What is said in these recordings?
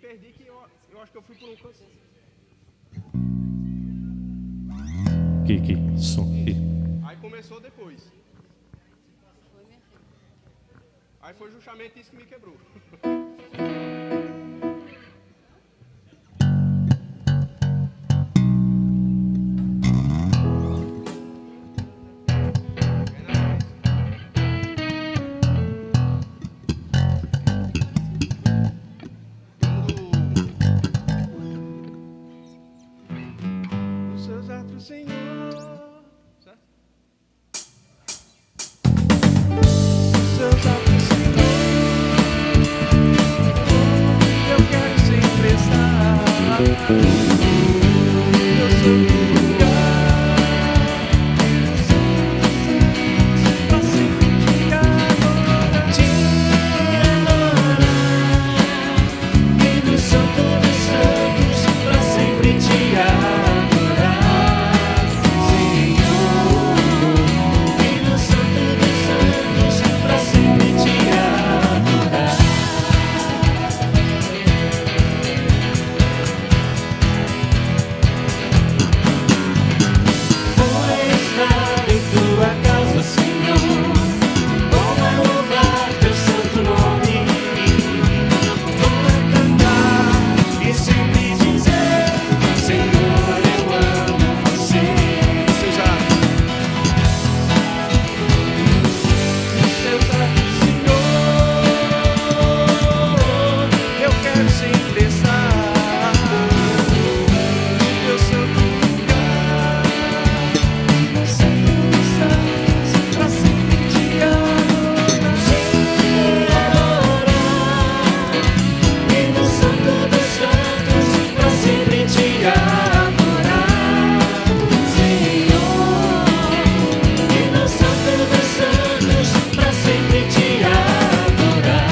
perdi que eu acho que eu fui por um canto. Que som. Aí começou depois. Aí foi justamente isso que me quebrou. Os seus atos, Senhor. Certo? Os seus atos, Senhor. Eu quero sempre estar. Eu sou do lugar. Pra sempre te adorar. Te adorar. E no Santo dos Santos, pra sempre te adorar, Senhor. E no Santo dos Santos, pra sempre te adorar. Vou estar em tua casa, Senhor. Vou louvar teu santo nome. Vou cantar e sempre dizer: Senhor, eu amo você. Os seus atos. Os seus atos, Senhor, Eu quero sempre estar. Eu sou do lugar. no Santo dos Santos, pra sempre te adorar. E no Santo dos Santos, pra sempre te adorar, Senhor. E no Santo dos Santos, pra sempre te adorar.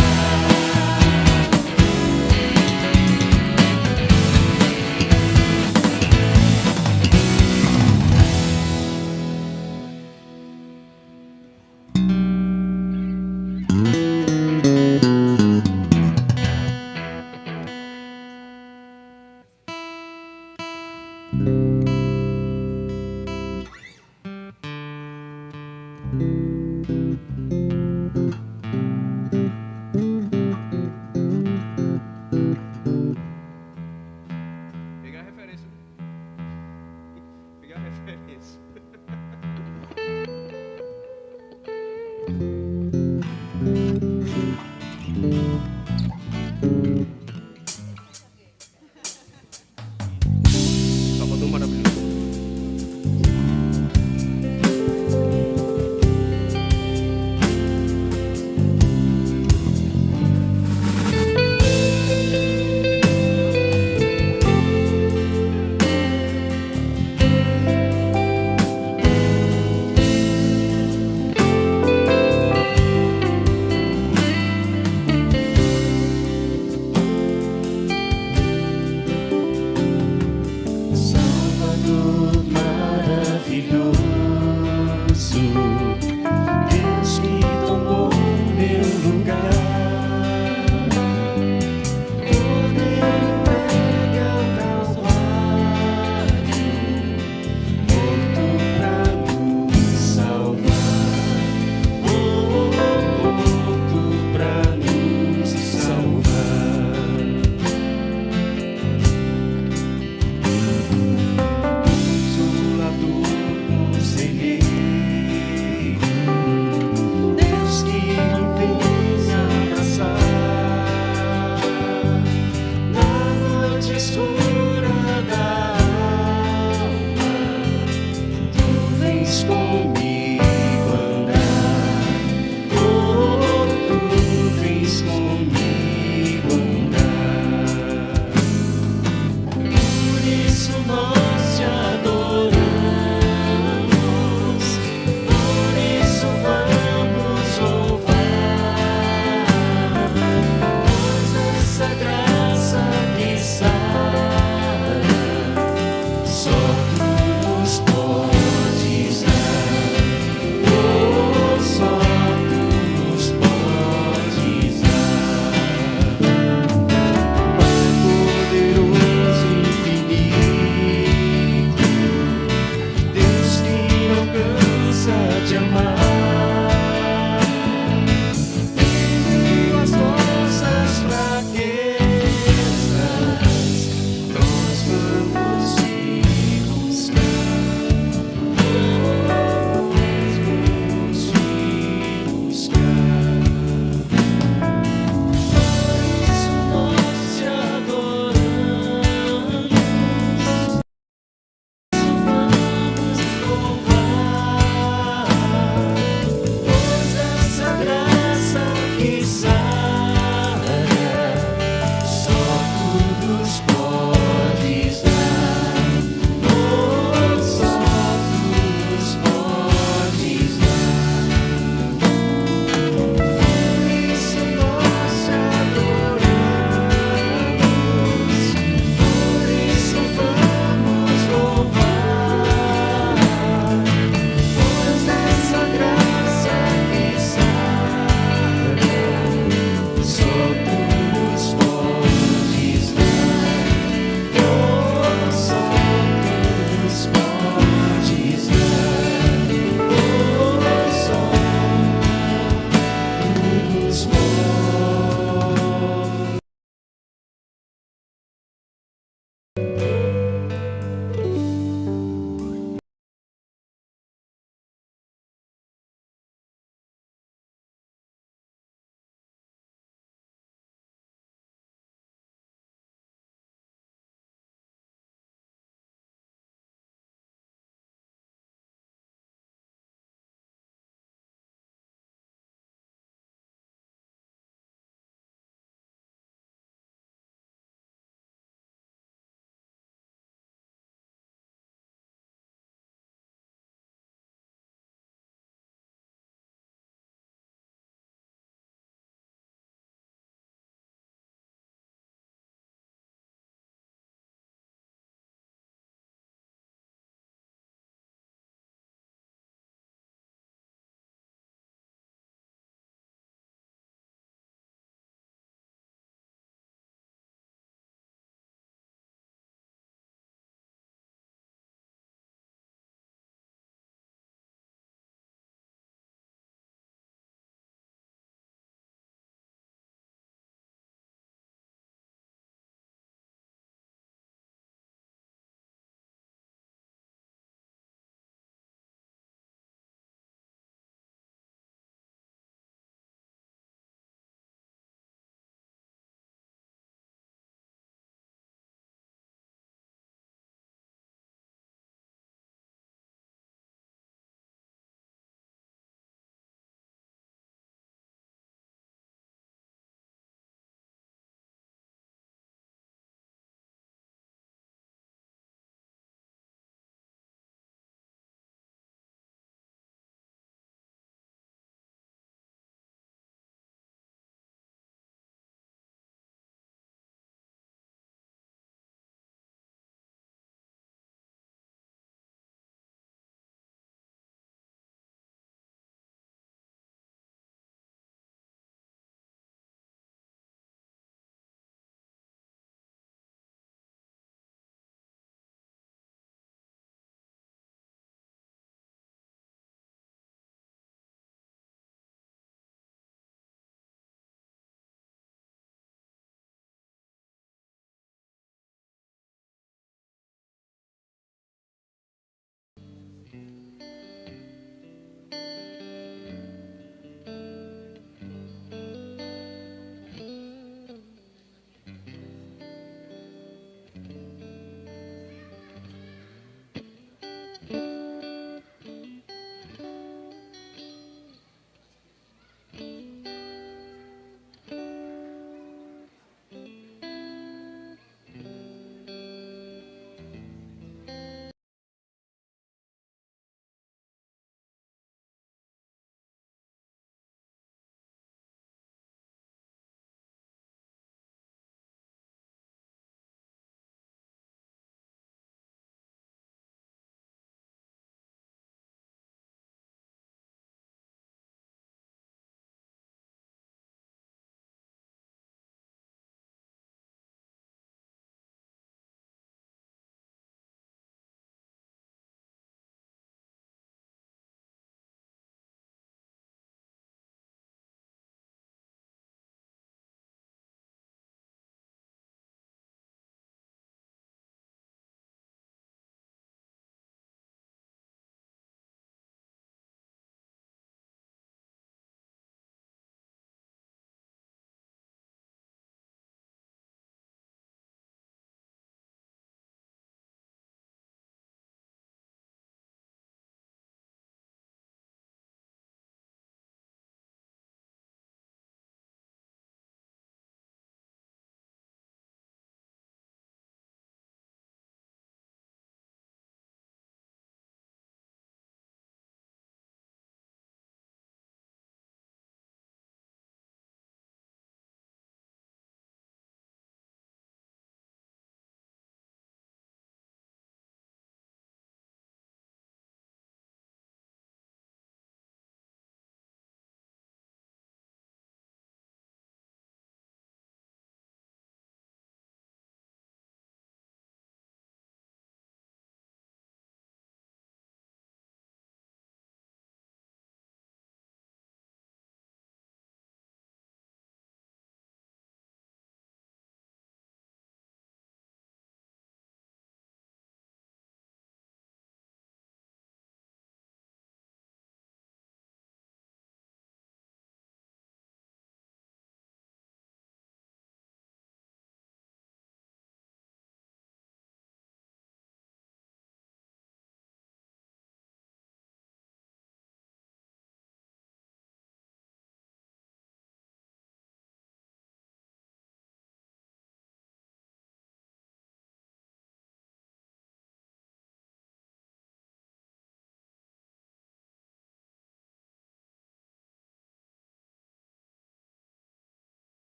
Pegar a referência. Pegar a referência. Salvador maravilhoso.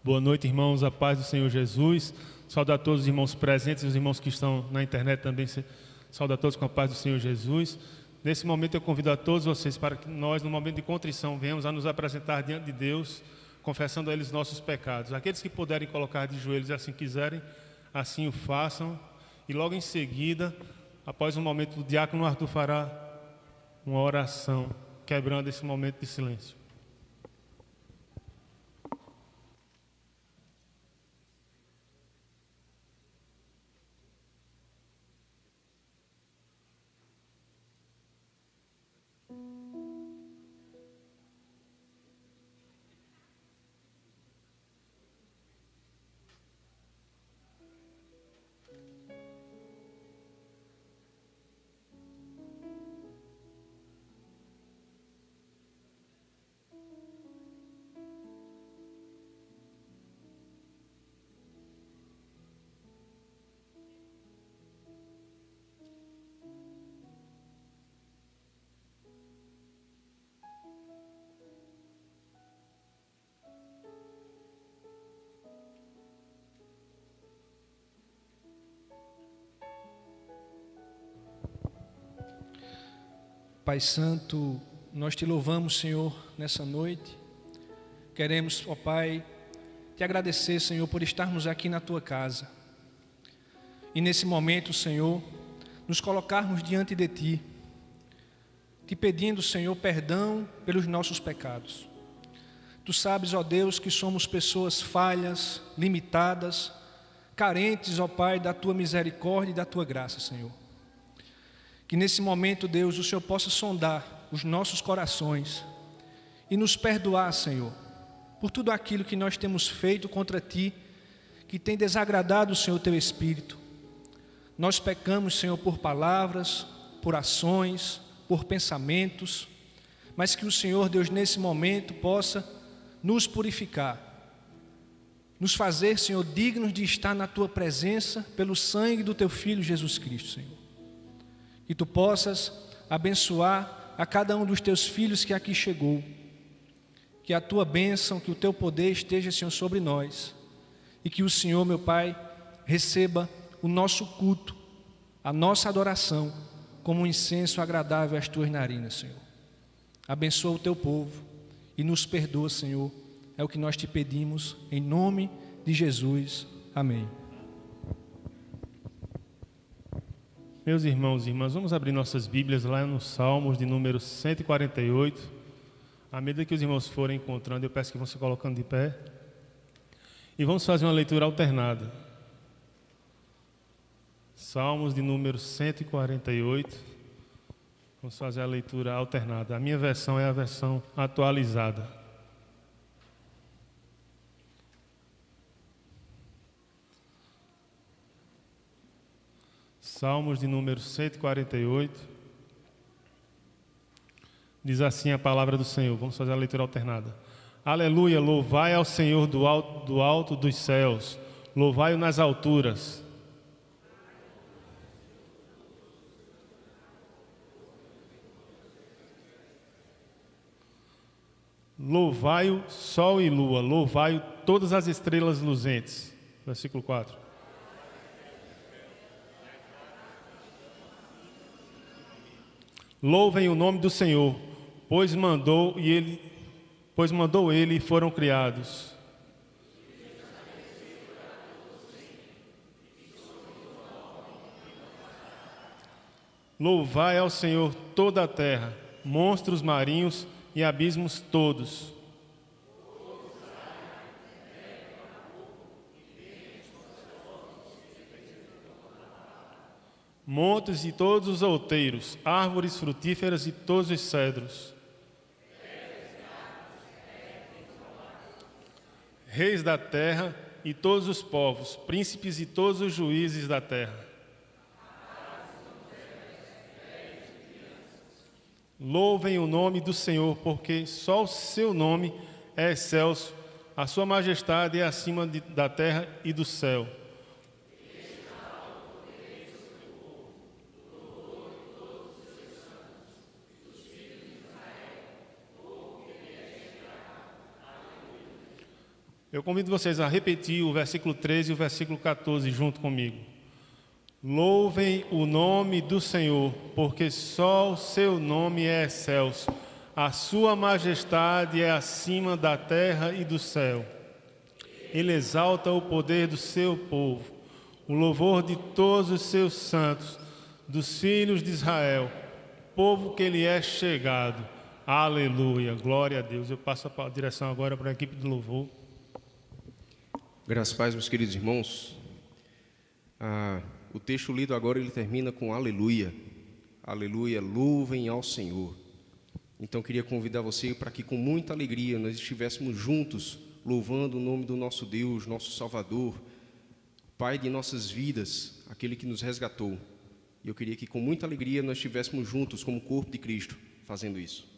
Boa noite, irmãos, a paz do Senhor Jesus. Saúdo a todos os irmãos presentes e os irmãos que estão na internet também. Saúdo a todos com a paz do Senhor Jesus. Nesse momento eu convido a todos vocês para que nós, no momento de contrição, venhamos a nos apresentar diante de Deus, confessando a Ele os nossos pecados. Aqueles que puderem colocar de joelhos e assim quiserem, assim o façam. E logo em seguida, após um momento, o diácono Arthur fará uma oração, quebrando esse momento de silêncio. Pai Santo, nós te louvamos, Senhor, nessa noite. Queremos, ó Pai, te agradecer, Senhor, por estarmos aqui na tua casa. E nesse momento, Senhor, nos colocarmos diante de ti, te pedindo, Senhor, perdão pelos nossos pecados. Tu sabes, ó Deus, que somos pessoas falhas, limitadas, carentes, ó Pai, da tua misericórdia e da tua graça, Senhor. Que nesse momento, Deus, o Senhor possa sondar os nossos corações e nos perdoar, Senhor, por tudo aquilo que nós temos feito contra Ti, que tem desagradado, Senhor, Teu Espírito. Nós pecamos, Senhor, por palavras, por ações, por pensamentos, mas que o Senhor, Deus, nesse momento possa nos purificar, nos fazer, Senhor, dignos de estar na Tua presença pelo sangue do Teu Filho Jesus Cristo, Senhor. Que Tu possas abençoar a cada um dos Teus filhos que aqui chegou. Que a Tua bênção, que o Teu poder esteja, Senhor, sobre nós. E que o Senhor, meu Pai, receba o nosso culto, a nossa adoração, como um incenso agradável às Tuas narinas, Senhor. Abençoa o Teu povo e nos perdoa, Senhor. É o que nós te pedimos, em nome de Jesus. Amém. Meus irmãos e irmãs, vamos abrir nossas Bíblias lá no Salmos de número 148. À medida que os irmãos forem encontrando, eu peço que vão se colocando de pé. E vamos fazer uma leitura alternada. Salmos de número 148. Vamos fazer a leitura alternada. A minha versão é a versão atualizada. Salmos de número 148, diz assim a palavra do Senhor. Vamos fazer a leitura alternada. Aleluia, louvai ao Senhor do alto dos céus, louvai-o nas alturas. Louvai-o sol e lua, louvai-o todas as estrelas luzentes. Versículo 4. Louvem o nome do Senhor, pois mandou ele e foram criados. Louvai ao Senhor toda a terra, monstros marinhos e abismos todos. Montes e todos os outeiros, árvores frutíferas e todos os cedros. Reis da terra e todos os povos, príncipes e todos os juízes da terra. Louvem o nome do Senhor, porque só o seu nome é excelso, a sua majestade é acima da terra e do céu. Eu convido vocês a repetir o versículo 13 e o versículo 14 junto comigo. Louvem o nome do Senhor, porque só o seu nome é excelso. A sua majestade é acima da terra e do céu. Ele exalta o poder do seu povo, o louvor de todos os seus santos, dos filhos de Israel, povo que lhe é chegado. Aleluia, glória a Deus. Eu passo a direção agora para a equipe do louvor. Graças a Deus, meus queridos irmãos. O texto lido agora ele termina com aleluia. Aleluia, louvem ao Senhor. Então queria convidar você para que com muita alegria nós estivéssemos juntos louvando o nome do nosso Deus, nosso Salvador, Pai de nossas vidas, aquele que nos resgatou. E eu queria que com muita alegria nós estivéssemos juntos como corpo de Cristo fazendo isso.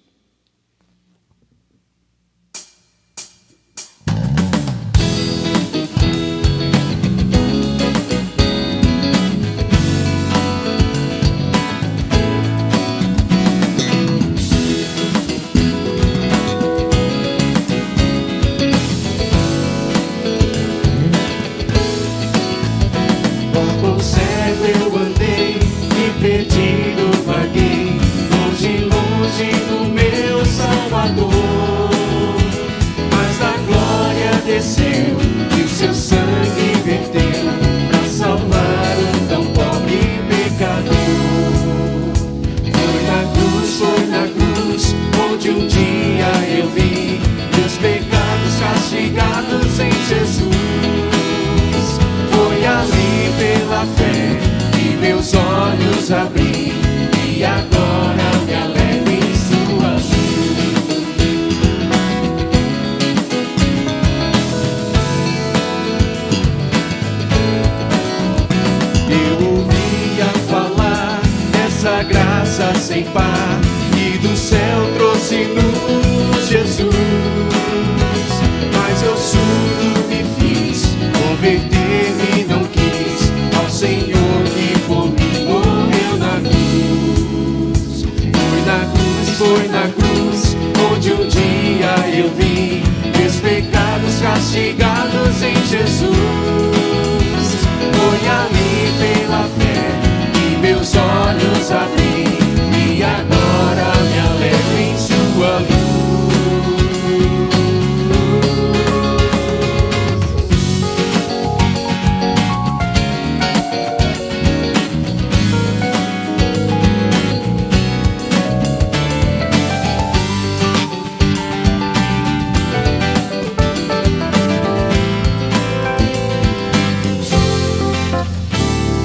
Sem par, e do céu trouxe-nos Jesus. Mas eu surdo me fiz, converter-me não quis ao Senhor que por mim morreu na cruz. Foi na cruz, onde um dia eu vi meus pecados castigados em Jesus. Foi ali pela fé que meus olhos abri. E agora me alegro em sua luz.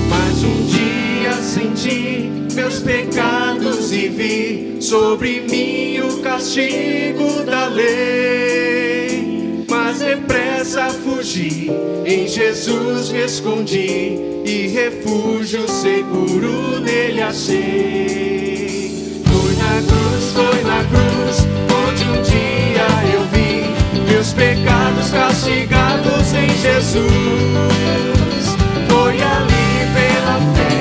Mas um dia senti meus pecados e vi sobre mim o castigo da lei. Mas depressa fugi, em Jesus me escondi e refúgio seguro nele achei. Foi na cruz, onde um dia eu vi meus pecados castigados em Jesus. Foi ali pela fé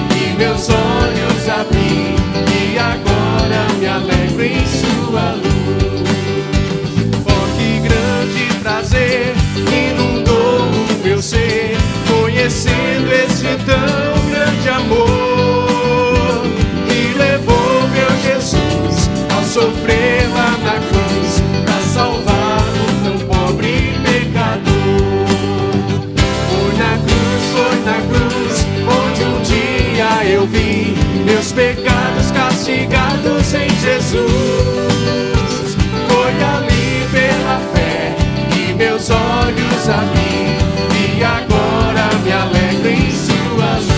que meus olhos abri, e agora me alegro em sua luz. Oh, que grande prazer inundou o meu ser, conhecendo esse tão grande amor. E levou meu Jesus ao sofrer lá na cruz, pra salvar um tão pobre pecador. Foi na cruz, onde um dia eu vi meus pecados castigados em Jesus. Foi ali pela fé que meus olhos abri, e agora me alegro em sua luz.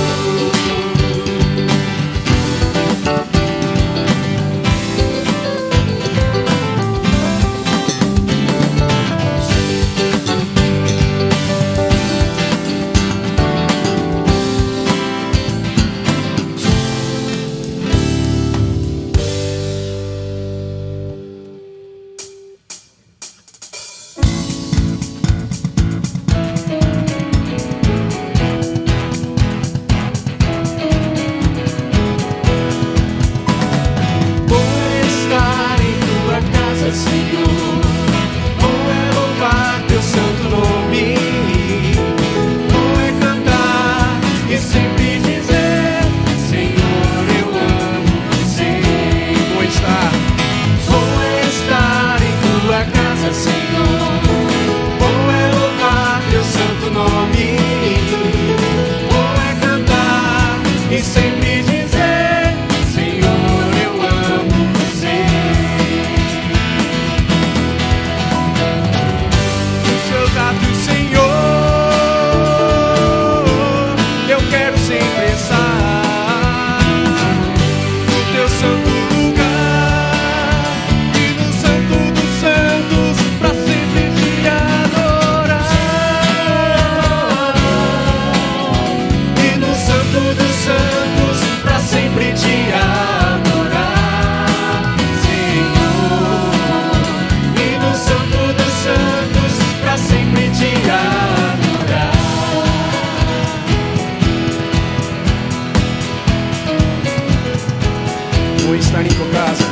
estar em tua casa.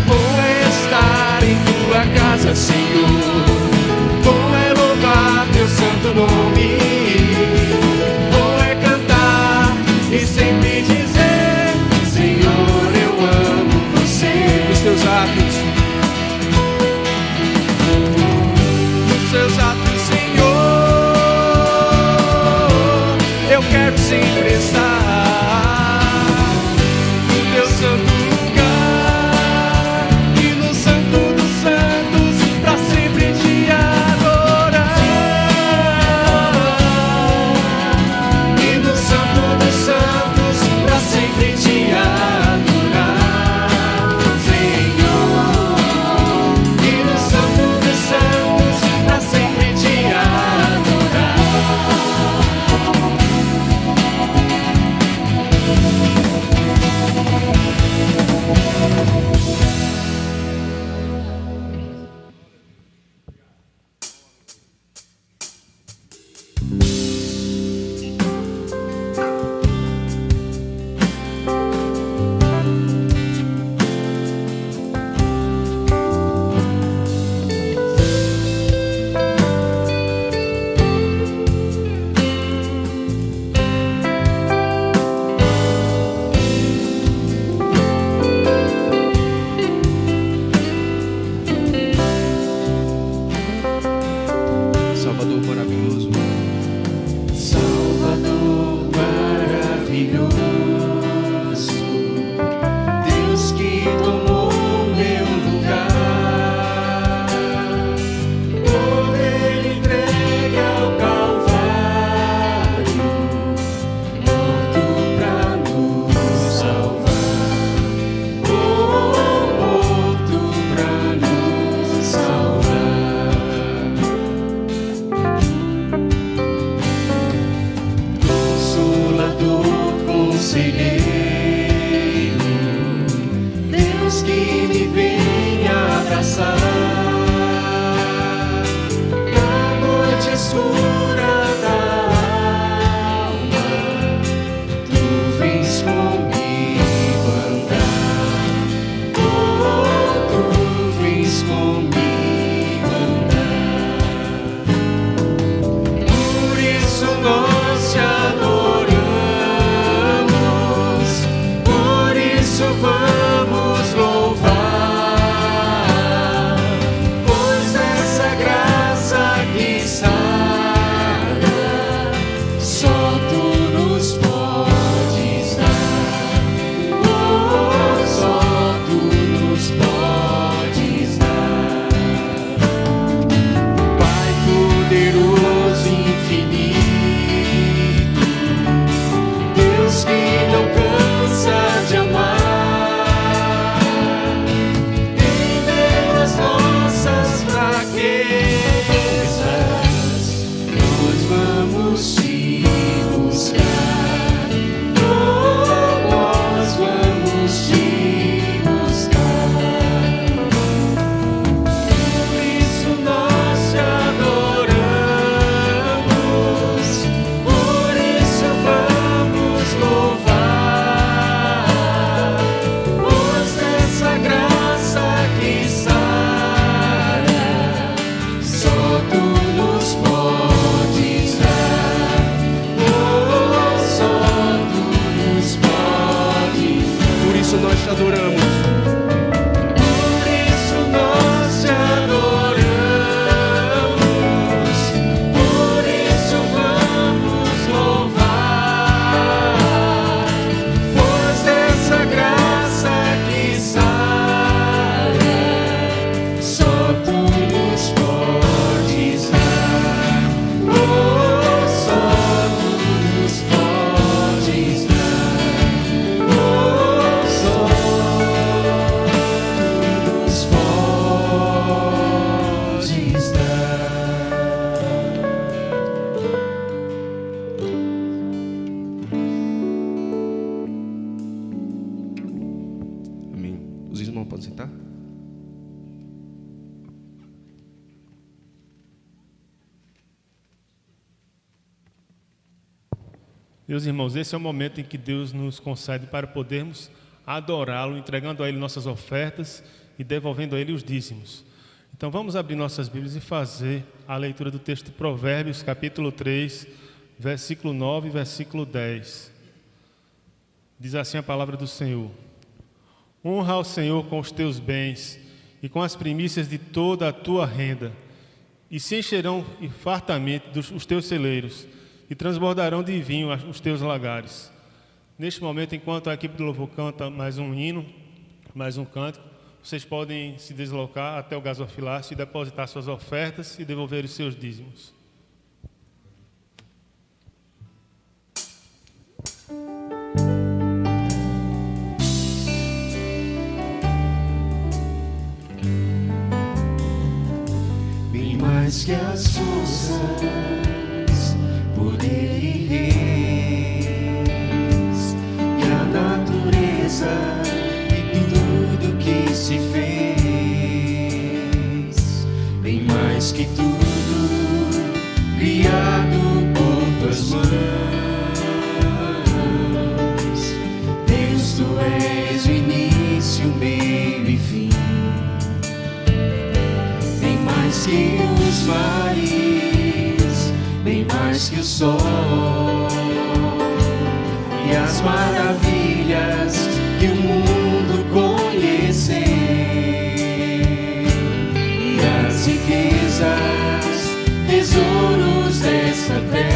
Bom é estar em tua casa, Senhor. Bom é louvar teu santo nome. Bom é cantar e sempre dizer: Senhor, eu amo você. Os teus atos, os teus atos, Senhor, eu quero sempre estar no teu santo lugar e no santo dos santos, pra sempre te adorar. E no santo dos santos, pra sempre te adorar, Senhor. E no santo dos santos, pra sempre te adorar. Salvador maravilhoso, Salvador maravilhoso, Deus que tomou meu lugar, por Ele entregue ao Calvário, morto pra nos salvar, morto pra nos salvar. Consolador, conselheiro, Deus que me vem abraçar na noite escura da alma, tu vens comigo andar, tu vens comigo andar. Por isso nós te adoramos, por isso vamos louvar, pois essa graça que sara, só tu nos podes dar, oh, só tu nos podes dar. Pai poderoso, infinito, Deus que não cansa de amar, em meio às nossas fraquezas, nós vamos te buscar, oh, nós vamos te buscar. Por isso nós te adoramos, por isso vamos louvar, pois dessa graça que sara, só tu nos podes dar, oh, só tu nos podes dar. por isso nós te adoramos. Por isso nós te adoramos, por isso vamos louvar, pois dessa graça que sara, só tu nos podes dar, oh, só tu nos podes dar, oh, só tu nos podes dar. Amém. Os irmãos podem sentar? Meus irmãos, esse é o momento em que Deus nos concede para podermos adorá-lo, entregando a Ele nossas ofertas e devolvendo a Ele os dízimos. Então vamos abrir nossas Bíblias e fazer a leitura do texto de Provérbios, capítulo 3, versículo 9 e versículo 10. Diz assim a palavra do Senhor: honra ao Senhor com os teus bens e com as primícias de toda a tua renda, e se encherão fartamente os teus celeiros, e transbordarão de vinho os teus lagares. Neste momento, enquanto a equipe do louvor canta mais um hino, mais um cântico, vocês podem se deslocar até o gasofilácio e depositar suas ofertas e devolver os seus dízimos. Bem mais que as forças, poder e reis, e a natureza e tudo que se fez, bem mais que tudo criado por tuas mãos. Deus, tu és o início, o meio e fim, bem mais que os mares, bem mais que o sol e as maravilhas que o mundo conheceu, e as riquezas, tesouros desta terra,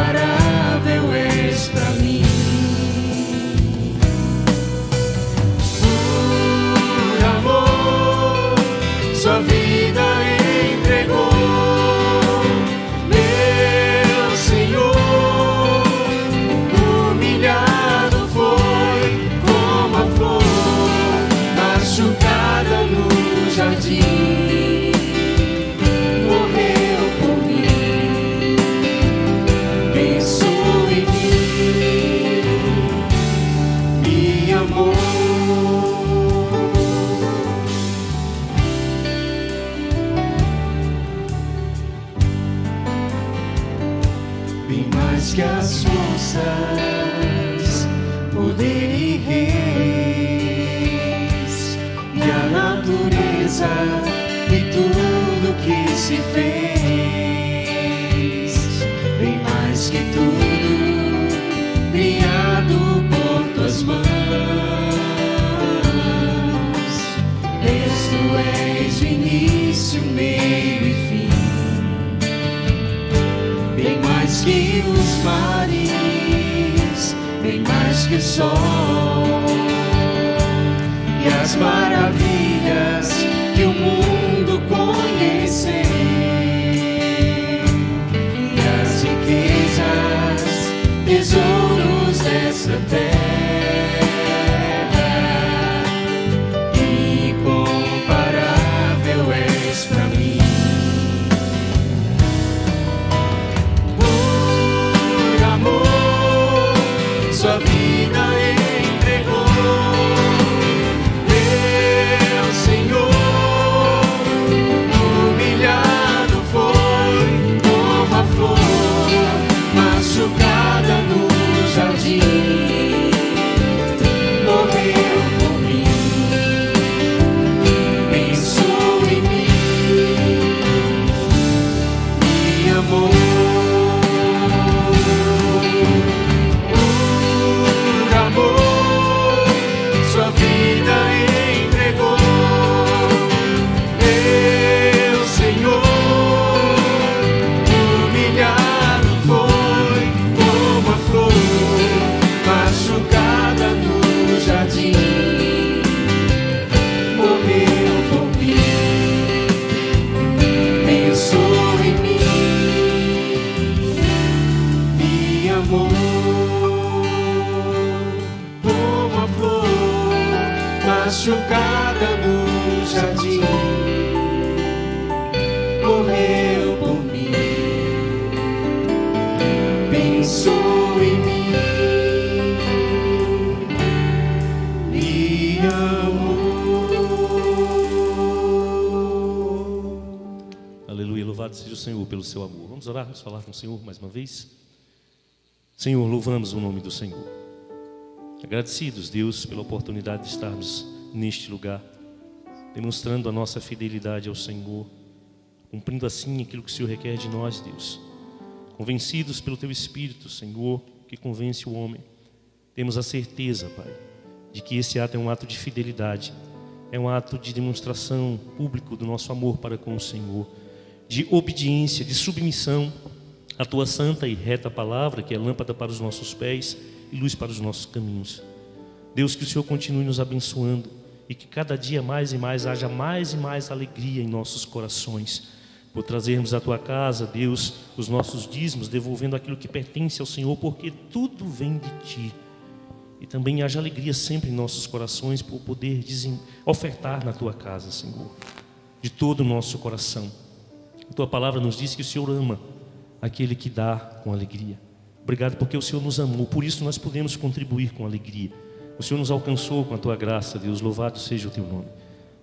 incomparável és pra mim. Por amor, sua vida entregou, meu Senhor. Humilhado foi como a flor machucada no jardim, morreu por mim. Pensou em mim, me amou. Bem mais que as forças, poder e reis, e a natureza e tudo que se fez, bem mais que tudo criado por tuas mãos. Deus, tu és o início, o meio e fim, bem mais que os mares, bem mais que o sol e as maravilhas que o mundo conheceu, e as riquezas, tesouros dessa terra, incomparável és pra mim. Por amor, sua vida entregou, meu Senhor. Humilhado foi como a flor machucada no jardim, morreu por mim. Pensou em mim, me amou. Por amor, sua vida entregou, meu Senhor. Humilhado foi como a flor machucada no jardim, morreu por mim. Pensou em mim, me amou. Como a flor machucada no jardim, morreu por mim. Pensou em mim, me amou. Aleluia, louvado seja o Senhor pelo seu amor. Vamos orar, vamos falar com o Senhor mais uma vez. Senhor, louvamos o nome do Senhor. Agradecidos, Deus, pela oportunidade de estarmos neste lugar, demonstrando a nossa fidelidade ao Senhor, cumprindo assim aquilo que o Senhor requer de nós, Deus. Convencidos pelo Teu Espírito, Senhor, que convence o homem, temos a certeza, Pai, de que esse ato é um ato de fidelidade, é um ato de demonstração público do nosso amor para com o Senhor, de obediência, de submissão à Tua santa e reta palavra, que é lâmpada para os nossos pés e luz para os nossos caminhos. Deus, que o Senhor continue nos abençoando e que cada dia mais e mais haja mais e mais alegria em nossos corações, por trazermos à Tua casa, Deus, os nossos dízimos, devolvendo aquilo que pertence ao Senhor, porque tudo vem de Ti. E também haja alegria sempre em nossos corações por poder ofertar na Tua casa, Senhor, de todo o nosso coração. A Tua palavra nos diz que o Senhor ama aquele que dá com alegria. Obrigado porque o Senhor nos amou, por isso nós podemos contribuir com alegria. O Senhor nos alcançou com a Tua graça, Deus, louvado seja o Teu nome.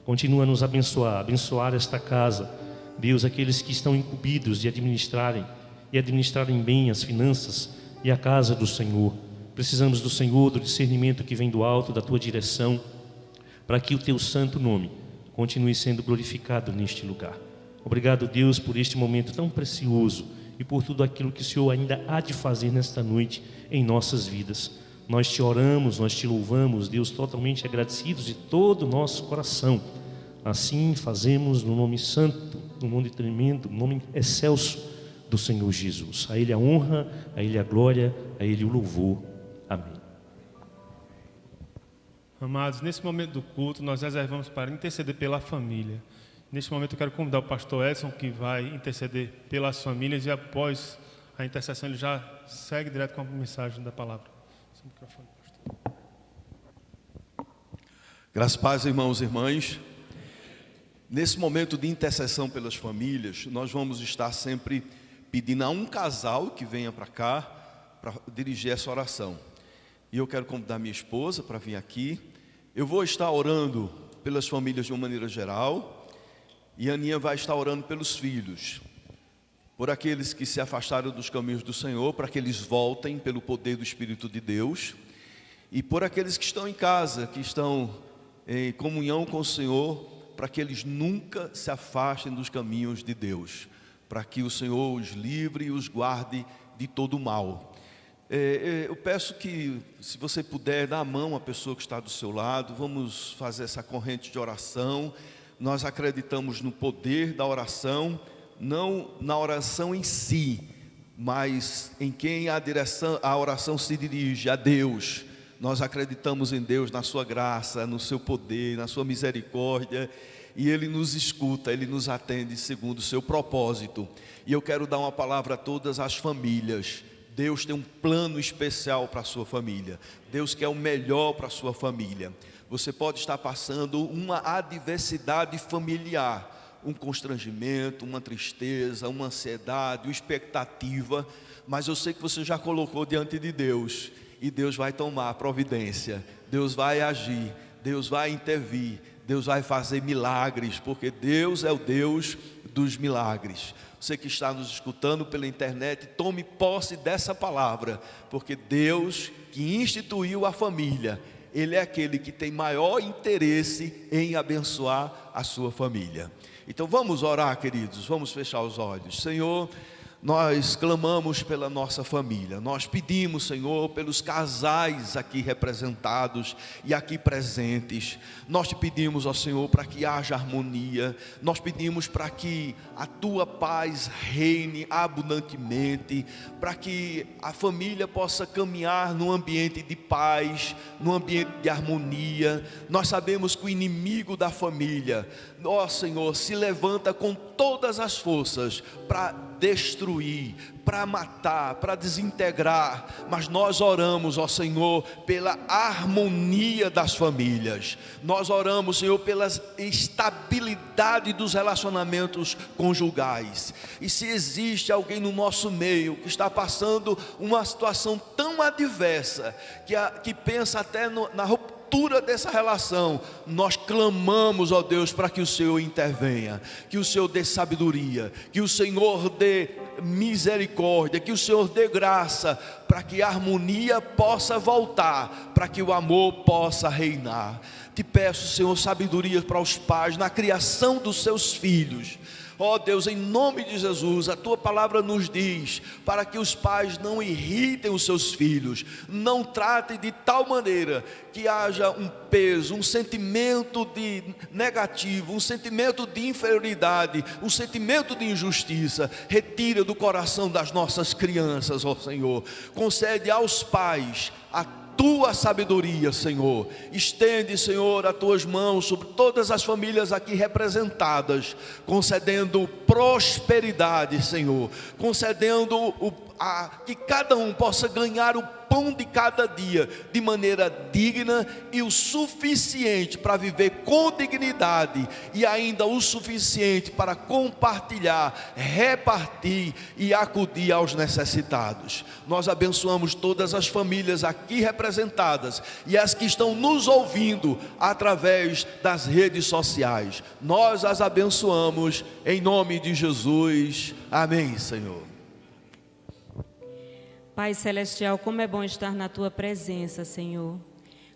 Continua a nos abençoar esta casa, Deus, aqueles que estão incumbidos de administrarem bem as finanças e a casa do Senhor. Precisamos do Senhor, do discernimento que vem do alto, da Tua direção, para que o Teu santo nome continue sendo glorificado neste lugar. Obrigado, Deus, por este momento tão precioso e por tudo aquilo que o Senhor ainda há de fazer nesta noite em nossas vidas. Nós Te oramos, nós Te louvamos, Deus, totalmente agradecidos de todo o nosso coração. Assim fazemos no nome santo, no nome tremendo, no nome excelso do Senhor Jesus. A Ele a honra, a Ele a glória, a Ele o louvor. Amém. Amados, nesse momento do culto, nós reservamos para interceder pela família. Neste momento eu quero convidar o pastor Edson, que vai interceder pelas famílias, e após a intercessão ele já segue direto com a mensagem da palavra. Seu microfone, pastor. Graças a Deus, irmãos e irmãs. Nesse momento de intercessão pelas famílias, nós vamos estar sempre pedindo a um casal que venha para cá para dirigir essa oração. E eu quero convidar minha esposa para vir aqui. Eu vou estar orando pelas famílias de uma maneira geral, e a Aninha vai estar orando pelos filhos, por aqueles que se afastaram dos caminhos do Senhor, para que eles voltem pelo poder do Espírito de Deus, e por aqueles que estão em casa, que estão em comunhão com o Senhor, para que eles nunca se afastem dos caminhos de Deus, para que o Senhor os livre e os guarde de todo o mal. Eu peço que, se você puder, dar a mão à pessoa que está do seu lado, vamos fazer essa corrente de oração. Nós acreditamos no poder da oração, não na oração em si, mas em quem a oração se dirige, a Deus. Nós acreditamos em Deus, na sua graça, no seu poder, na sua misericórdia, e Ele nos escuta, Ele nos atende segundo o seu propósito. E eu quero dar uma palavra a todas as famílias. Deus tem um plano especial para a sua família. Deus quer o melhor para a sua família. Você pode estar passando uma adversidade familiar, um constrangimento, uma tristeza, uma ansiedade, uma expectativa, mas eu sei que você já colocou diante de Deus, e Deus vai tomar providência, Deus vai agir, Deus vai intervir, Deus vai fazer milagres, porque Deus é o Deus dos milagres. Você que está nos escutando pela internet, tome posse dessa palavra, porque Deus que instituiu a família, Ele é aquele que tem maior interesse em abençoar a sua família. Então vamos orar, queridos, vamos fechar os olhos. Senhor, nós clamamos pela nossa família, nós pedimos, Senhor, pelos casais aqui representados e aqui presentes. Nós te pedimos, ó Senhor, para que haja harmonia, nós pedimos para que a tua paz reine abundantemente, para que a família possa caminhar num ambiente de paz, num ambiente de harmonia. Nós sabemos que o inimigo da família, ó Senhor, se levanta com todas as forças para destruir, para matar, para desintegrar, mas nós oramos, ó Senhor, pela harmonia das famílias. Nós oramos, Senhor, pela estabilidade dos relacionamentos conjugais. E se existe alguém no nosso meio que está passando uma situação tão adversa, que pensa até na ruptura dessa relação, nós clamamos, ó Deus, para que o Senhor intervenha, que o Senhor dê sabedoria, que o Senhor dê misericórdia, que o Senhor dê graça para que a harmonia possa voltar, para que o amor possa reinar. Te peço, Senhor, sabedoria para os pais na criação dos seus filhos. Ó Deus, em nome de Jesus, a Tua palavra nos diz para que os pais não irritem os seus filhos, não tratem de tal maneira que haja um peso, um sentimento de negativo, um sentimento de inferioridade, um sentimento de injustiça. Retira do coração das nossas crianças, ó Senhor. Concede aos pais a Tua sabedoria, Senhor. Estende, Senhor, as Tuas mãos sobre todas as famílias aqui representadas, concedendo prosperidade, Senhor, concedendo que cada um possa ganhar o pão de cada dia de maneira digna e o suficiente para viver com dignidade, e ainda o suficiente para compartilhar, repartir e acudir aos necessitados. Nós abençoamos todas as famílias aqui representadas e as que estão nos ouvindo através das redes sociais. Nós as abençoamos em nome de Jesus. Amém, Senhor. Pai Celestial, como é bom estar na Tua presença, Senhor.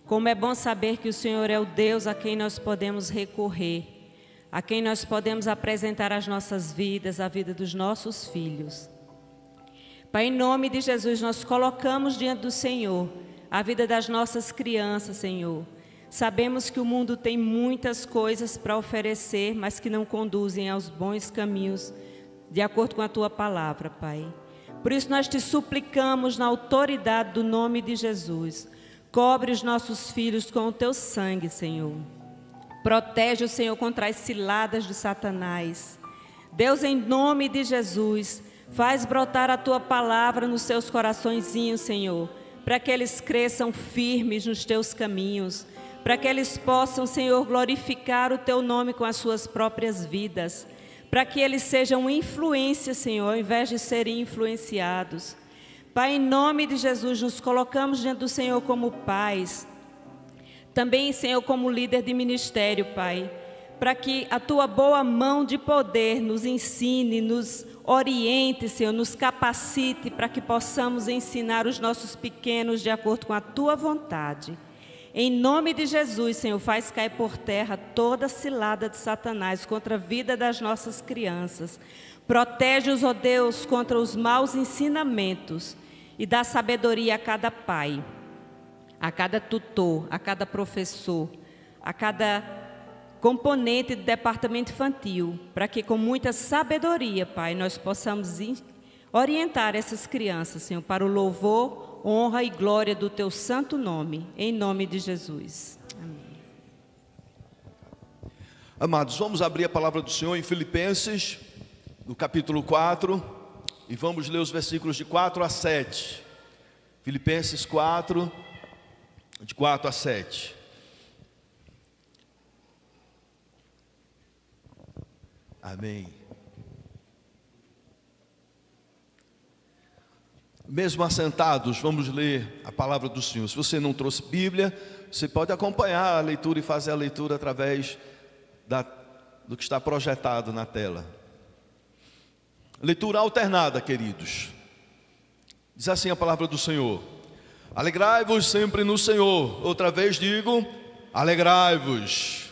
Como é bom saber que o Senhor é o Deus a quem nós podemos recorrer, a quem nós podemos apresentar as nossas vidas, a vida dos nossos filhos. Pai, em nome de Jesus, nós colocamos diante do Senhor a vida das nossas crianças, Senhor. Sabemos que o mundo tem muitas coisas para oferecer, mas que não conduzem aos bons caminhos, de acordo com a Tua palavra, Pai. Por isso nós Te suplicamos na autoridade do nome de Jesus. Cobre os nossos filhos com o Teu sangue, Senhor. Protege o Senhor contra as ciladas de Satanás. Deus, em nome de Jesus, faz brotar a Tua palavra nos seus coraçõezinhos, Senhor, para que eles cresçam firmes nos Teus caminhos, para que eles possam, Senhor, glorificar o Teu nome com as suas próprias vidas, para que eles sejam influência, Senhor, ao invés de serem influenciados. Pai, em nome de Jesus, nos colocamos diante do Senhor como pais, também, Senhor, como líder de ministério, Pai, para que a Tua boa mão de poder nos ensine, nos oriente, Senhor, nos capacite, para que possamos ensinar os nossos pequenos de acordo com a Tua vontade. Em nome de Jesus, Senhor, faz cair por terra toda cilada de Satanás contra a vida das nossas crianças. Protege-os, ó Deus, contra os maus ensinamentos e dá sabedoria a cada pai, a cada tutor, a cada professor, a cada componente do departamento infantil, para que com muita sabedoria, Pai, nós possamos orientar essas crianças, Senhor, para o louvor, honra e glória do Teu santo nome, em nome de Jesus. Amém. Amados, vamos abrir a palavra do Senhor em Filipenses, no capítulo 4, e vamos ler os versículos de 4 a 7. Filipenses 4, de 4 a 7. Amém. Mesmo assentados, vamos ler a palavra do Senhor. Se você não trouxe Bíblia, você pode acompanhar a leitura e fazer a leitura através do que está projetado na tela. Leitura alternada, queridos. Diz assim a palavra do Senhor: alegrai-vos sempre no Senhor. Outra vez digo, alegrai-vos.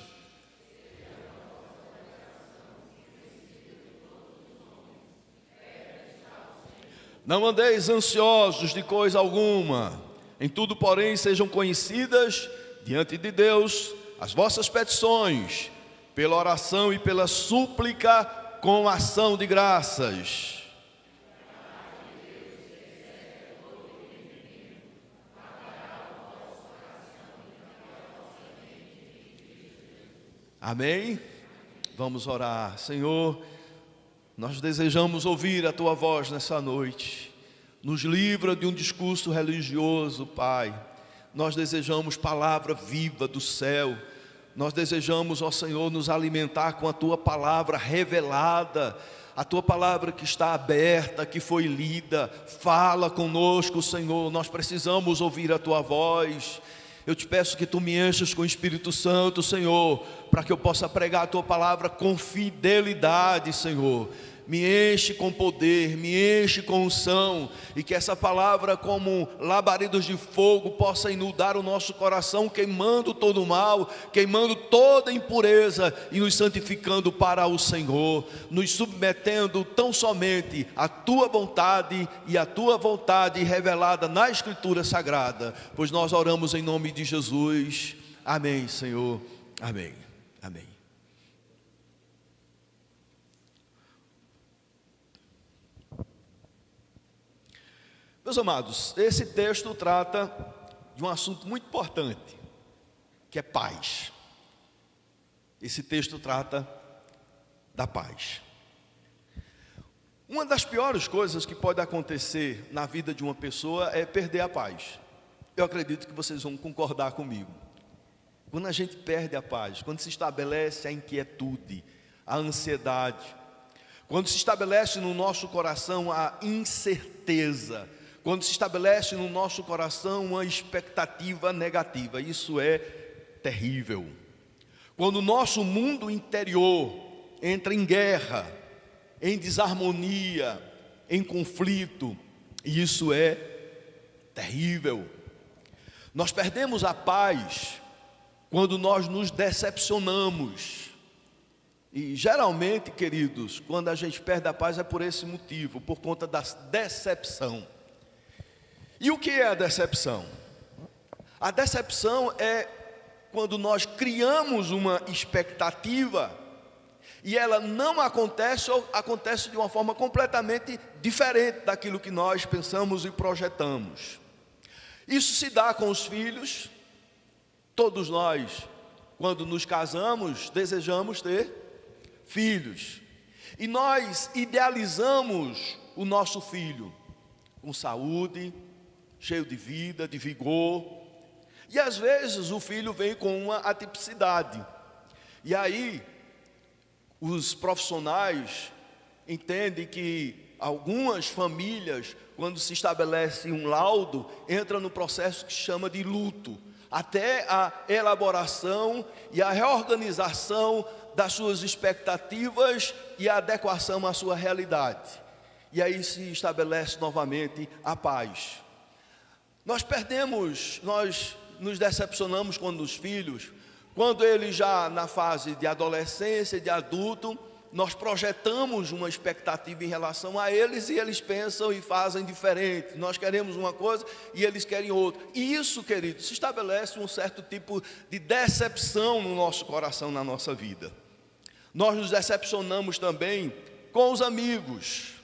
Não andeis ansiosos de coisa alguma, em tudo, porém, sejam conhecidas diante de Deus as vossas petições, pela oração e pela súplica, com ação de graças. Amém? Vamos orar. Senhor, nós desejamos ouvir a Tua voz nessa noite. Nos livra de um discurso religioso, Pai. Nós desejamos palavra viva do céu. Nós desejamos, ó Senhor, nos alimentar com a Tua palavra revelada, a Tua palavra que está aberta, que foi lida. Fala conosco, Senhor. Nós precisamos ouvir a Tua voz. Eu te peço que Tu me enchas com o Espírito Santo, Senhor, para que eu possa pregar a Tua palavra com fidelidade, Senhor. me enche com poder, me enche com unção, e que essa palavra, como labaredas de fogo, possa inundar o nosso coração, queimando todo o mal, queimando toda impureza e nos santificando para o Senhor, nos submetendo tão somente à tua vontade e à tua vontade revelada na Escritura Sagrada, pois nós oramos em nome de Jesus. Amém, Senhor. Amém. Amém. Meus amados, esse texto trata de um assunto muito importante, que é paz. Esse texto trata da paz. Uma das piores coisas que pode acontecer na vida de uma pessoa é perder a paz. Eu acredito que vocês vão concordar comigo. Quando a gente perde a paz, quando se estabelece a inquietude, a ansiedade, quando se estabelece no nosso coração a incerteza, quando se estabelece no nosso coração uma expectativa negativa, isso é terrível. Quando o nosso mundo interior entra em guerra, em desarmonia, em conflito, isso é terrível. Nós perdemos a paz quando nós nos decepcionamos. E geralmente, queridos, quando a gente perde a paz é por esse motivo, por conta da decepção. E o que é a decepção? A decepção é quando nós criamos uma expectativa e ela não acontece, ou acontece de uma forma completamente diferente daquilo que nós pensamos e projetamos. Isso se dá com os filhos. Todos nós, quando nos casamos, desejamos ter filhos. E nós idealizamos o nosso filho com saúde, cheio de vida, de vigor. E às vezes o filho vem com uma atipicidade. E aí os profissionais entendem que algumas famílias, quando se estabelece um laudo, entra no processo que se chama de luto, até a elaboração e a reorganização das suas expectativas e a adequação à sua realidade. E aí se estabelece novamente a paz. Nós nos decepcionamos quando os filhos, quando eles já na fase de adolescência, de adulto, nós projetamos uma expectativa em relação a eles e eles pensam e fazem diferente. Nós queremos uma coisa e eles querem outra. E isso, queridos, se estabelece um certo tipo de decepção no nosso coração, na nossa vida. Nós nos decepcionamos também com os amigos,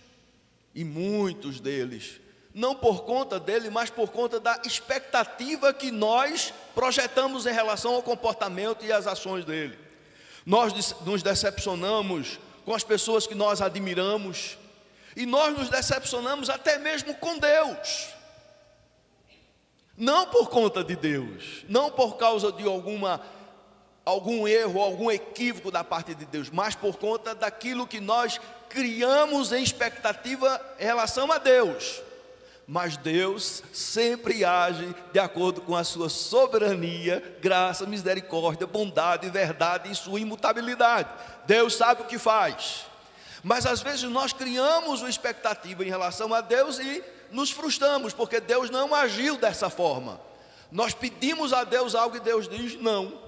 e muitos deles, não por conta dele, mas por conta da expectativa que nós projetamos em relação ao comportamento e às ações dele. Nós nos decepcionamos com as pessoas que nós admiramos, e nós nos decepcionamos até mesmo com Deus. Não por conta de Deus, não por causa de algum erro, algum equívoco da parte de Deus, mas por conta daquilo que nós criamos em expectativa em relação a Deus. Mas Deus sempre age de acordo com a sua soberania, graça, misericórdia, bondade, verdade e sua imutabilidade. Deus sabe o que faz. Mas às vezes nós criamos uma expectativa em relação a Deus e nos frustramos, porque Deus não agiu dessa forma. Nós pedimos a Deus algo e Deus diz não.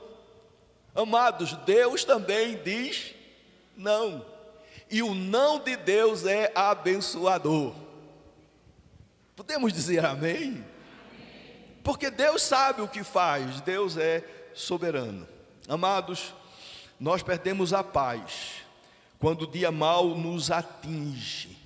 Amados, Deus também diz não. E o não de Deus é abençoador. Podemos dizer amém? Porque Deus sabe o que faz, Deus é soberano. Amados, nós perdemos a paz quando o dia mau nos atinge.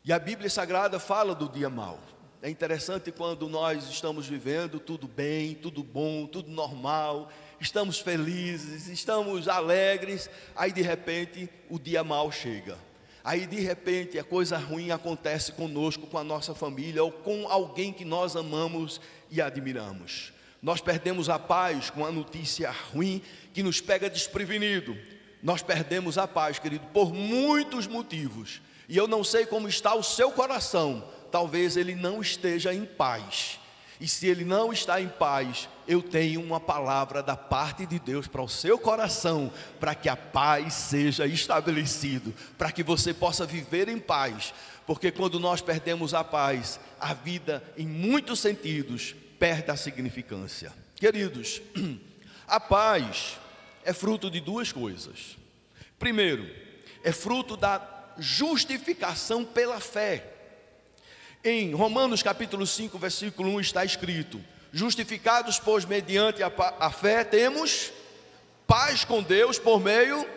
E a Bíblia Sagrada fala do dia mau. É interessante quando nós estamos vivendo tudo bem, tudo bom, tudo normal, estamos felizes, estamos alegres, aí de repente o dia mau chega. Aí de repente a coisa ruim acontece conosco, com a nossa família ou com alguém que nós amamos e admiramos. Nós perdemos a paz com a notícia ruim que nos pega desprevenido. Nós perdemos a paz, querido, por muitos motivos. E eu não sei como está o seu coração. Talvez ele não esteja em paz. E se ele não está em paz, eu tenho uma palavra da parte de Deus para o seu coração, para que a paz seja estabelecido, para que você possa viver em paz, porque quando nós perdemos a paz, a vida, em muitos sentidos, perde a significância. Queridos, a paz é fruto de duas coisas. Primeiro, é fruto da justificação pela fé. Em Romanos capítulo 5, versículo 1 está escrito: justificados, pois, mediante a fé, temos paz com Deus por meio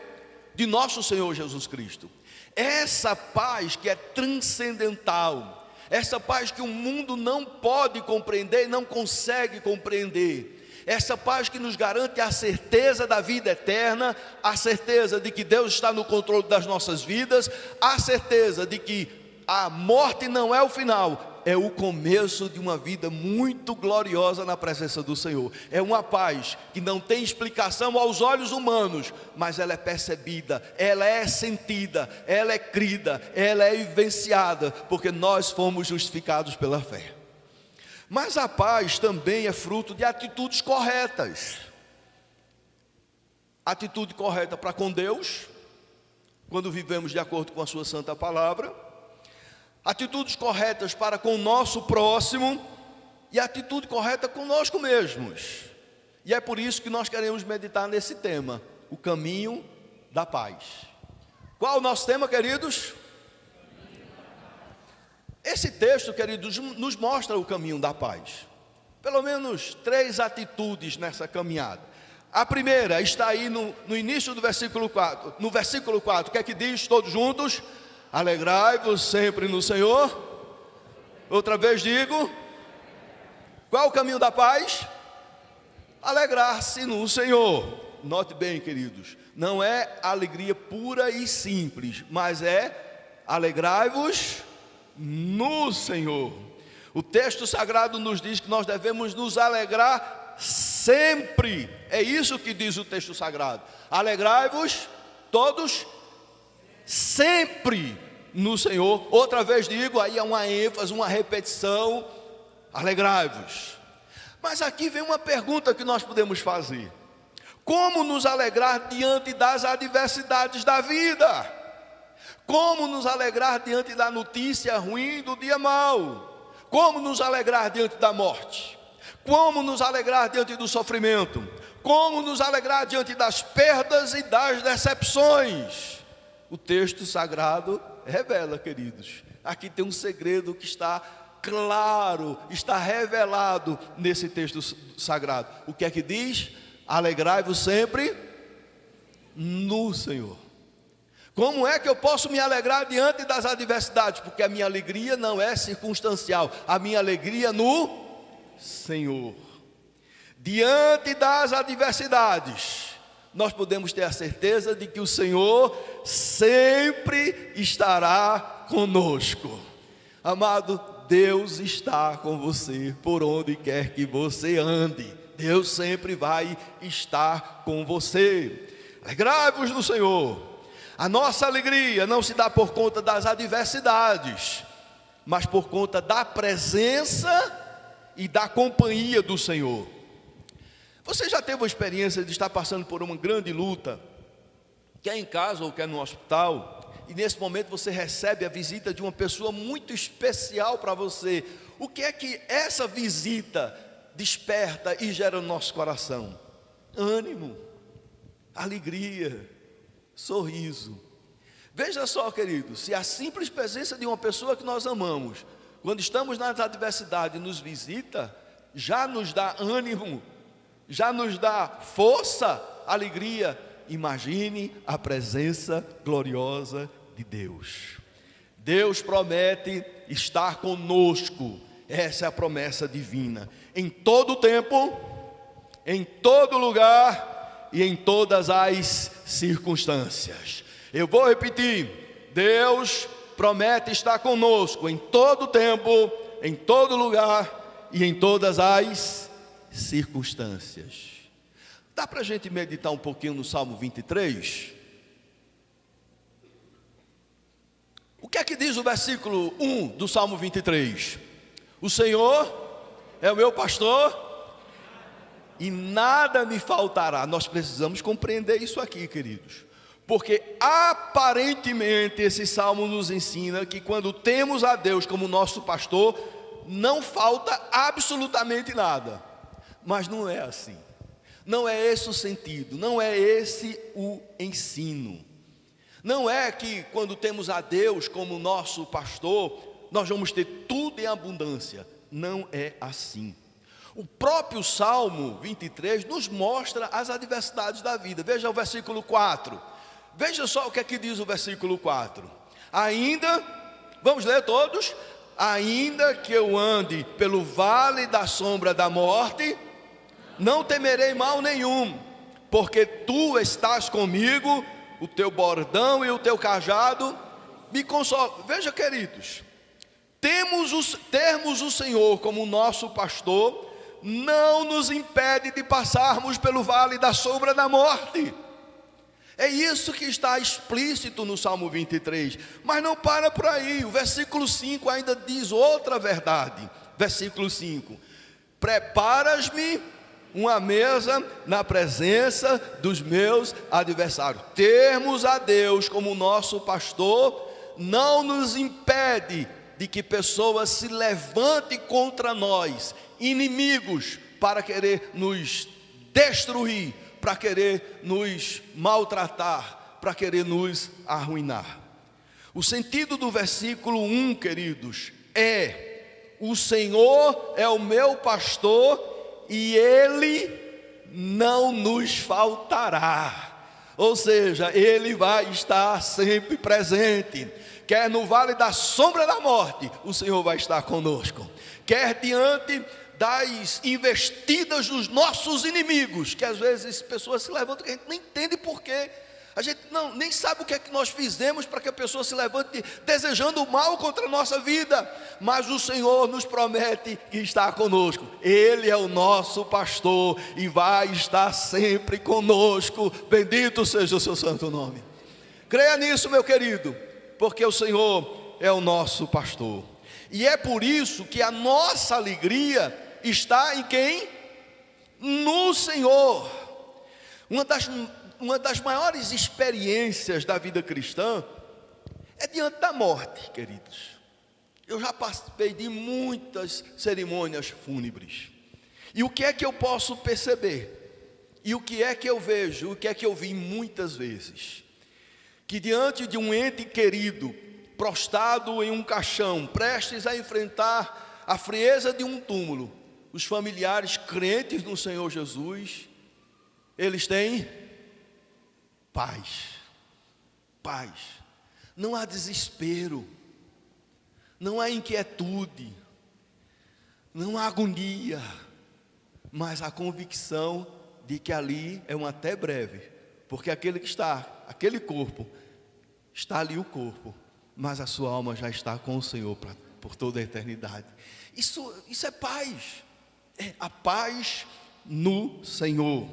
de nosso Senhor Jesus Cristo. Essa paz que é transcendental, essa paz que o mundo não pode compreender, não consegue compreender, essa paz que nos garante a certeza da vida eterna, a certeza de que Deus está no controle das nossas vidas, a certeza de que a morte não é o final, é o começo de uma vida muito gloriosa na presença do Senhor. É uma paz que não tem explicação aos olhos humanos, mas ela é percebida, ela é sentida, ela é crida, ela é vivenciada, porque nós fomos justificados pela fé. Mas a paz também é fruto de atitudes corretas. Atitude correta para com Deus, quando vivemos de acordo com a sua santa palavra. Atitudes corretas para com o nosso próximo e atitude correta conosco mesmos. E é por isso que nós queremos meditar nesse tema, o caminho da paz. Qual o nosso tema, queridos? Esse texto, queridos, nos mostra o caminho da paz. Pelo menos 3 atitudes nessa caminhada. A primeira está aí no início do versículo 4. No versículo 4, o que é que diz todos juntos? Alegrai-vos sempre no Senhor. Outra vez digo, qual o caminho da paz? Alegrar-se no Senhor. Note bem, queridos, não é alegria pura e simples, mas é alegrai-vos no Senhor. O texto sagrado nos diz que nós devemos nos alegrar sempre. É isso que diz o texto sagrado. Alegrai-vos todos sempre no Senhor. Outra vez digo, aí é uma ênfase, uma repetição, alegrai-vos. Mas aqui vem uma pergunta que nós podemos fazer: como nos alegrar diante das adversidades da vida? Como nos alegrar diante da notícia ruim do dia mau? Como nos alegrar diante da morte? Como nos alegrar diante do sofrimento? Como nos alegrar diante das perdas e das decepções? O texto sagrado revela, queridos. Aqui tem um segredo que está claro, está revelado nesse texto sagrado. O que é que diz? Alegrai-vos sempre no Senhor. Como é que eu posso me alegrar diante das adversidades? Porque a minha alegria não é circunstancial, a minha alegria no Senhor. Diante das adversidades, nós podemos ter a certeza de que o Senhor sempre estará conosco. Amado, Deus está com você por onde quer que você ande. Deus sempre vai estar com você. Alegrai-vos no Senhor. A nossa alegria não se dá por conta das adversidades, mas por conta da presença e da companhia do Senhor. Você já teve a experiência de estar passando por uma grande luta, quer em casa ou quer no hospital, e nesse momento você recebe a visita de uma pessoa muito especial para você? O que é que essa visita desperta e gera no nosso coração? Ânimo, alegria, sorriso. Veja só, querido, se a simples presença de uma pessoa que nós amamos, quando estamos nas adversidades, nos visita, já nos dá ânimo, já nos dá força, alegria. Imagine a presença gloriosa de Deus. Deus promete estar conosco. Essa é a promessa divina. Em todo tempo, em todo lugar e em todas as circunstâncias. Eu vou repetir. Deus promete estar conosco em todo tempo, em todo lugar e em todas as circunstâncias. Dá para a gente meditar um pouquinho no Salmo 23? O que é que diz o versículo 1 do Salmo 23? O Senhor é o meu pastor, e nada me faltará. Nós precisamos compreender isso aqui, queridos, porque aparentemente esse salmo nos ensina que quando temos a Deus como nosso pastor, não falta absolutamente nada. Mas não é assim. Não é esse o sentido, não é esse o ensino. Não é que quando temos a Deus como nosso pastor, nós vamos ter tudo em abundância. Não é assim. O próprio Salmo 23 nos mostra as adversidades da vida. Veja o versículo 4. Veja só o que é que diz o versículo 4. Ainda, vamos ler todos? Ainda que eu ande pelo vale da sombra da morte, não temerei mal nenhum, porque tu estás comigo, o teu bordão e o teu cajado me consolam. Veja, queridos, termos o Senhor como nosso pastor não nos impede de passarmos pelo vale da sombra da morte. É isso que está explícito no Salmo 23, mas não para por aí. O versículo 5 ainda diz outra verdade. Versículo 5: preparas-me uma mesa na presença dos meus adversários. Termos a Deus como nosso pastor não nos impede de que pessoas se levantem contra nós, inimigos, para querer nos destruir, para querer nos maltratar, para querer nos arruinar. O sentido do versículo 1, queridos, é: o Senhor é o meu pastor e Ele não nos faltará. Ou seja, Ele vai estar sempre presente. Quer no vale da sombra da morte, o Senhor vai estar conosco. Quer diante das investidas dos nossos inimigos, que às vezes pessoas se levantam que a gente nem entende porquê. A gente nem sabe o que é que nós fizemos para que a pessoa se levante desejando o mal contra a nossa vida. Mas o Senhor nos promete que está conosco. Ele é o nosso pastor e vai estar sempre conosco. Bendito seja o seu santo nome. Creia nisso, meu querido, porque o Senhor é o nosso pastor. E é por isso que a nossa alegria está em quem? No Senhor. Uma das maiores experiências da vida cristã é diante da morte, queridos. Eu já participei de muitas cerimônias fúnebres. E o que é que eu posso perceber? E o que é que eu vejo? O que é que eu vi muitas vezes? Que diante de um ente querido, prostrado em um caixão, prestes a enfrentar a frieza de um túmulo, os familiares crentes no Senhor Jesus, eles têm paz. Paz. Não há desespero, não há inquietude, não há agonia, mas a convicção de que ali é um até breve, porque aquele corpo, está ali o corpo, mas a sua alma já está com o Senhor por toda a eternidade. Isso é paz, é a paz no Senhor.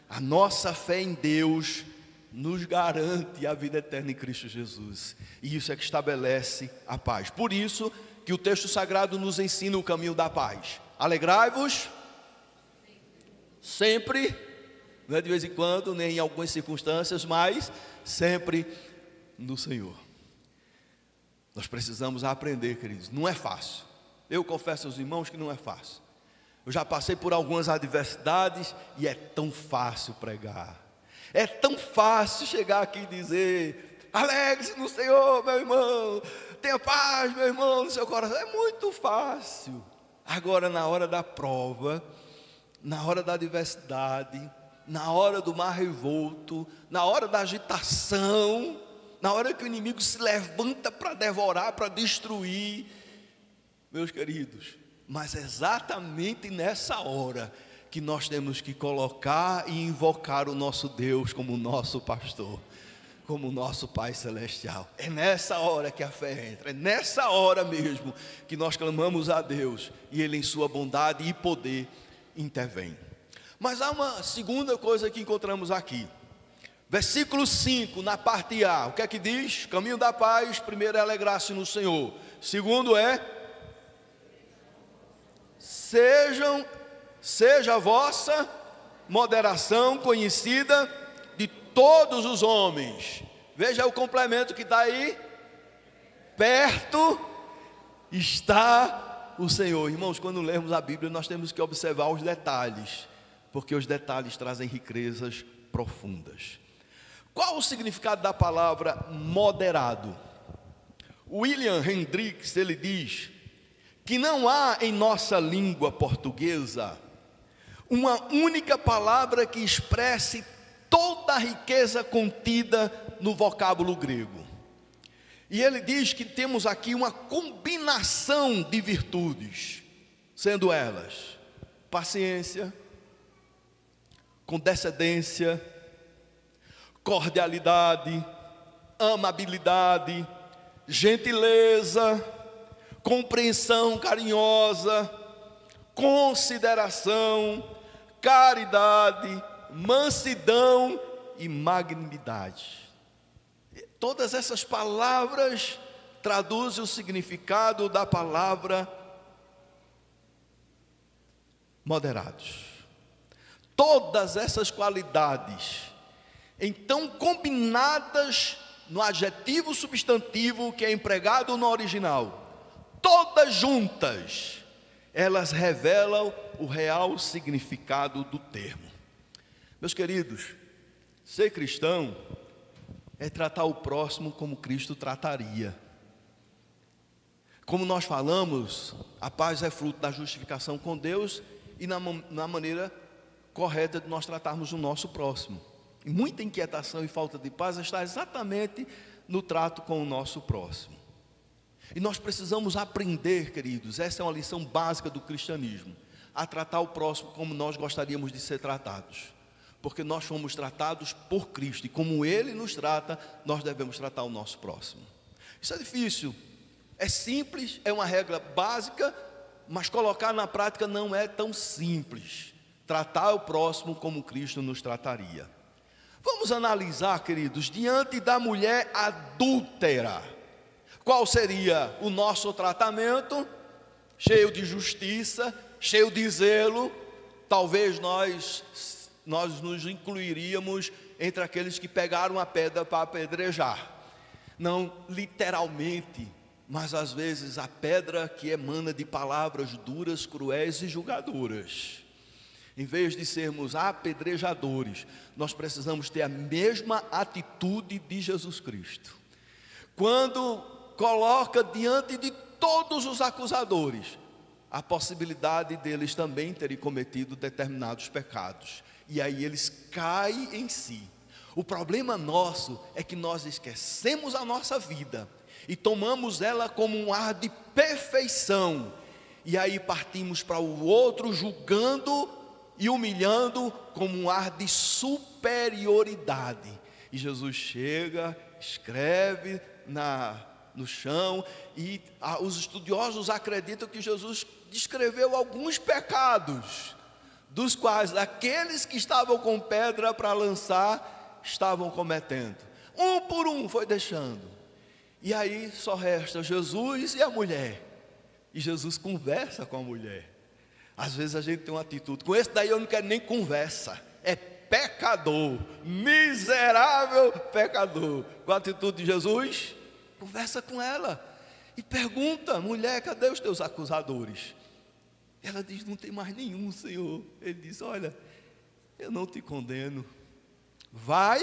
A nossa fé em Deus nos garante a vida eterna em Cristo Jesus, e isso é que estabelece a paz. Por isso que o texto sagrado nos ensina o caminho da paz. Alegrai-vos sempre, não é de vez em quando, nem em algumas circunstâncias, mas sempre no Senhor. Nós precisamos aprender, queridos, não é fácil. Eu confesso aos irmãos que não é fácil. Eu já passei por algumas adversidades e é tão fácil pregar. É tão fácil chegar aqui e dizer: alegre-se no Senhor, meu irmão, tenha paz, meu irmão, no seu coração. É muito fácil. Agora, na hora da prova, na hora da adversidade, na hora do mar revolto, na hora da agitação, na hora que o inimigo se levanta para devorar, para destruir, meus queridos, mas é exatamente nessa hora que nós temos que colocar e invocar o nosso Deus como nosso pastor, como nosso Pai Celestial. É nessa hora que a fé entra, é nessa hora mesmo que nós clamamos a Deus e Ele, em sua bondade e poder, intervém. Mas há uma segunda coisa que encontramos aqui. Versículo 5, na parte A, o que é que diz? Caminho da paz, primeiro é alegrar-se no Senhor. Segundo é, seja a vossa moderação conhecida de todos os homens. Veja o complemento que está aí. Perto está o Senhor. Irmãos, quando lemos a Bíblia, nós temos que observar os detalhes, porque os detalhes trazem riquezas profundas. Qual o significado da palavra moderado? William Hendricks, ele diz que não há em nossa língua portuguesa uma única palavra que expresse toda a riqueza contida no vocábulo grego. E ele diz que temos aqui uma combinação de virtudes, sendo elas paciência, condescendência, cordialidade, amabilidade, gentileza, compreensão carinhosa, consideração, caridade, mansidão e magnanimidade. Todas essas palavras traduzem o significado da palavra moderados. Todas essas qualidades, então combinadas no adjetivo substantivo que é empregado no original, todas juntas, elas revelam o real significado do termo. Meus queridos, ser cristão é tratar o próximo como Cristo trataria. Como nós falamos, a paz é fruto da justificação com Deus e na maneira correta de nós tratarmos o nosso próximo. E muita inquietação e falta de paz está exatamente no trato com o nosso próximo. E nós precisamos aprender, queridos, essa é uma lição básica do cristianismo, a tratar o próximo como nós gostaríamos de ser tratados. Porque nós fomos tratados por Cristo, e como Ele nos trata, nós devemos tratar o nosso próximo. Isso é difícil, é simples, é uma regra básica, mas colocar na prática não é tão simples. Tratar o próximo como Cristo nos trataria. Vamos analisar, queridos, diante da mulher adúltera, qual seria o nosso tratamento? Cheio de justiça, cheio de zelo. Talvez nós nos incluiríamos entre aqueles que pegaram a pedra para apedrejar. Não literalmente, mas às vezes a pedra que emana de palavras duras, cruéis e julgadoras. Em vez de sermos apedrejadores, nós precisamos ter a mesma atitude de Jesus Cristo. Quando coloca diante de todos os acusadores a possibilidade deles também terem cometido determinados pecados. E aí eles caem em si. O problema nosso é que nós esquecemos a nossa vida e tomamos ela como um ar de perfeição. E aí partimos para o outro julgando e humilhando como um ar de superioridade. E Jesus chega, escreve no chão, e os estudiosos acreditam que Jesus descreveu alguns pecados, dos quais aqueles que estavam com pedra para lançar, estavam cometendo. Um por um foi deixando. E aí só resta Jesus e a mulher. E Jesus conversa com a mulher. Às vezes a gente tem uma atitude, com esse daí eu não quero nem conversa, é pecador, miserável pecador. Com a atitude de Jesus, conversa com ela e pergunta: mulher, cadê os teus acusadores? Ela diz: não tem mais nenhum, Senhor. Ele diz: olha, eu não te condeno, vai.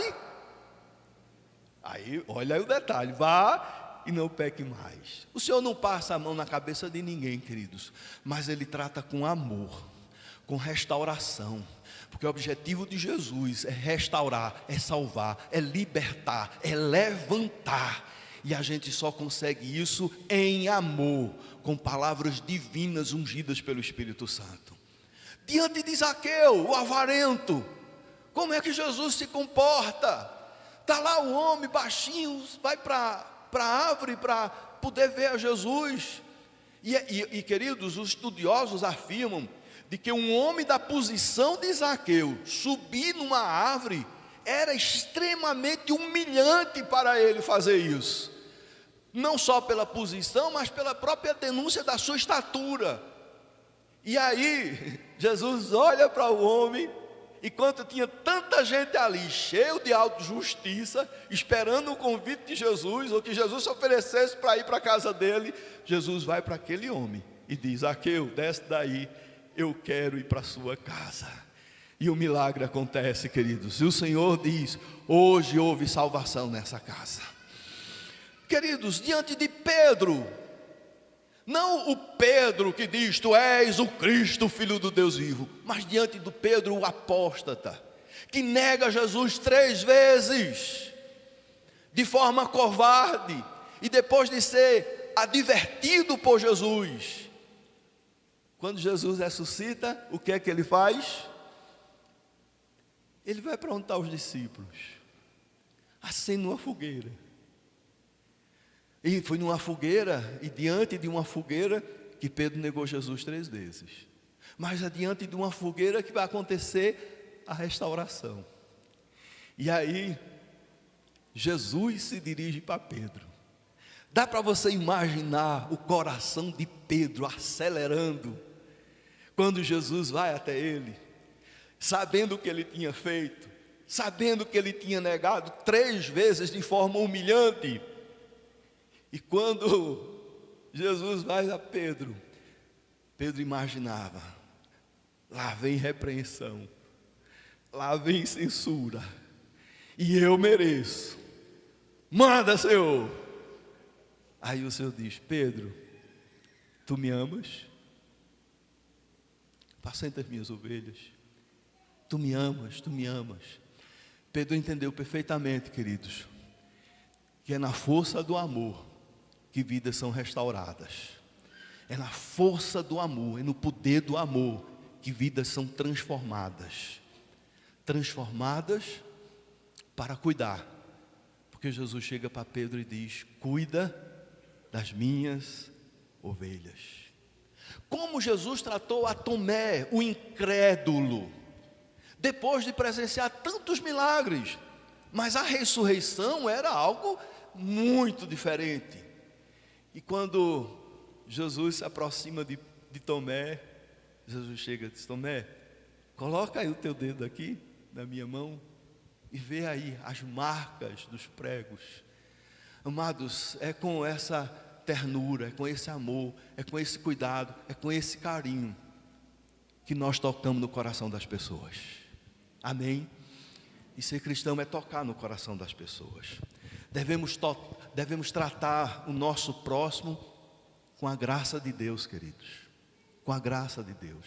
Aí, olha aí o detalhe, vá e não peque mais. O Senhor não passa a mão na cabeça de ninguém, queridos, mas Ele trata com amor, com restauração, porque o objetivo de Jesus é restaurar, é salvar, é libertar, é levantar, e a gente só consegue isso em amor, com palavras divinas ungidas pelo Espírito Santo. Diante de Zaqueu, o avarento, como é que Jesus se comporta? Está lá o homem baixinho, vai para a árvore para poder ver a Jesus. E queridos, os estudiosos afirmam de que um homem da posição de Zaqueu subir numa árvore era extremamente humilhante para ele fazer isso. Não só pela posição, mas pela própria denúncia da sua estatura. E aí, Jesus olha para o homem, enquanto tinha tanta gente ali, cheio de autojustiça, esperando o convite de Jesus, ou que Jesus se oferecesse para ir para a casa dele, Jesus vai para aquele homem e diz: Zaqueu, desce daí, eu quero ir para a sua casa. E o milagre acontece, queridos, e o Senhor diz: hoje houve salvação nessa casa. Queridos, diante de Pedro, não o Pedro que diz: tu és o Cristo, filho do Deus vivo, mas diante do Pedro, o apóstata, que nega Jesus 3 vezes, de forma covarde, e depois de ser advertido por Jesus, quando Jesus ressuscita, o que é que ele faz? Ele vai perguntar aos discípulos, acende uma fogueira. E foi numa fogueira, e diante de uma fogueira, que Pedro negou Jesus 3 vezes. Mas é diante de uma fogueira que vai acontecer a restauração. E aí, Jesus se dirige para Pedro. Dá para você imaginar o coração de Pedro acelerando, quando Jesus vai até ele, sabendo o que ele tinha feito, sabendo que ele tinha negado 3 vezes de forma humilhante. E quando Jesus vai a Pedro, Pedro imaginava: lá vem repreensão, lá vem censura, e eu mereço, manda, Senhor. Aí o Senhor diz: Pedro, tu me amas? Apacenta as minhas ovelhas. Tu me amas, tu me amas. Pedro entendeu perfeitamente, queridos, que é na força do amor que vidas são restauradas. É na força do amor, é no poder do amor que vidas são transformadas. Transformadas para cuidar. Porque Jesus chega para Pedro e diz: cuida das minhas ovelhas. Como Jesus tratou a Tomé, o incrédulo, depois de presenciar tantos milagres, mas a ressurreição era algo muito diferente. E quando Jesus se aproxima de Tomé, Jesus chega e diz: Tomé, coloca aí o teu dedo aqui na minha mão e vê aí as marcas dos pregos. Amados, é com essa ternura, é com esse amor, é com esse cuidado, é com esse carinho que nós tocamos no coração das pessoas. Amém? E ser cristão é tocar no coração das pessoas. Devemos tratar o nosso próximo com a graça de Deus, queridos. Com a graça de Deus.